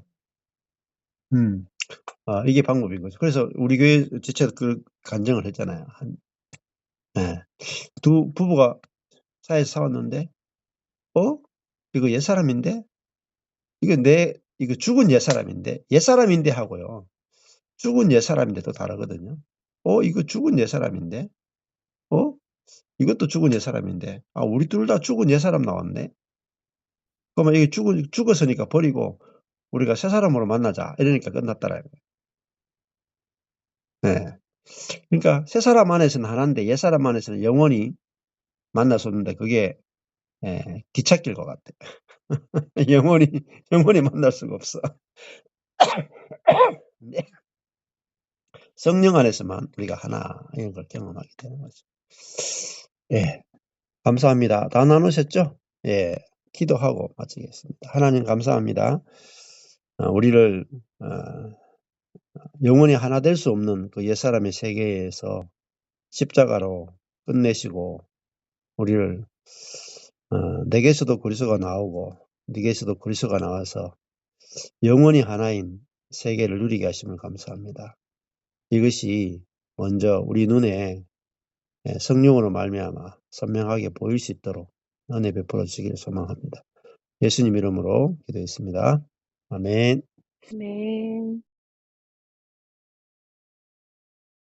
이게 방법인 거죠. 그래서 우리 교회 지체도 그 간증을 했잖아요. 예. 두 부부가 사이에서 싸웠는데 이거 옛사람인데 이거 죽은 옛사람인데 하고요. 죽은 옛사람인데 또 다르거든요. 이거 죽은 옛사람인데 이것도 죽은 옛사람인데 우리 둘 다 죽은 옛사람 나왔네. 그러면 이게 죽었으니까 버리고 우리가 새 사람으로 만나자 이러니까 끝났더라고요. 예. 그러니까 새 사람 안에서는 하나인데 옛 사람 안에서는 영원히 만났었는데 그게 기찻길 것 같아. 영원히 만날 수가 없어. 네. 성령 안에서만 우리가 하나 이런 걸 경험하게 되는 거죠. 예. 감사합니다. 다 나누셨죠? 예. 기도하고 마치겠습니다. 하나님 감사합니다. 우리를 영원히 하나 될 수 없는 그 옛사람의 세계에서 십자가로 끝내시고 우리를 내게서도 그리스도가 나오고 네게서도 그리스도가 나와서 영원히 하나인 세계를 누리게 하심을 감사합니다. 이것이 먼저 우리 눈에 성령으로 말미암아 선명하게 보일 수 있도록 은혜 베풀어 주기를 소망합니다. 예수님 이름으로 기도했습니다. 아멘. 아멘.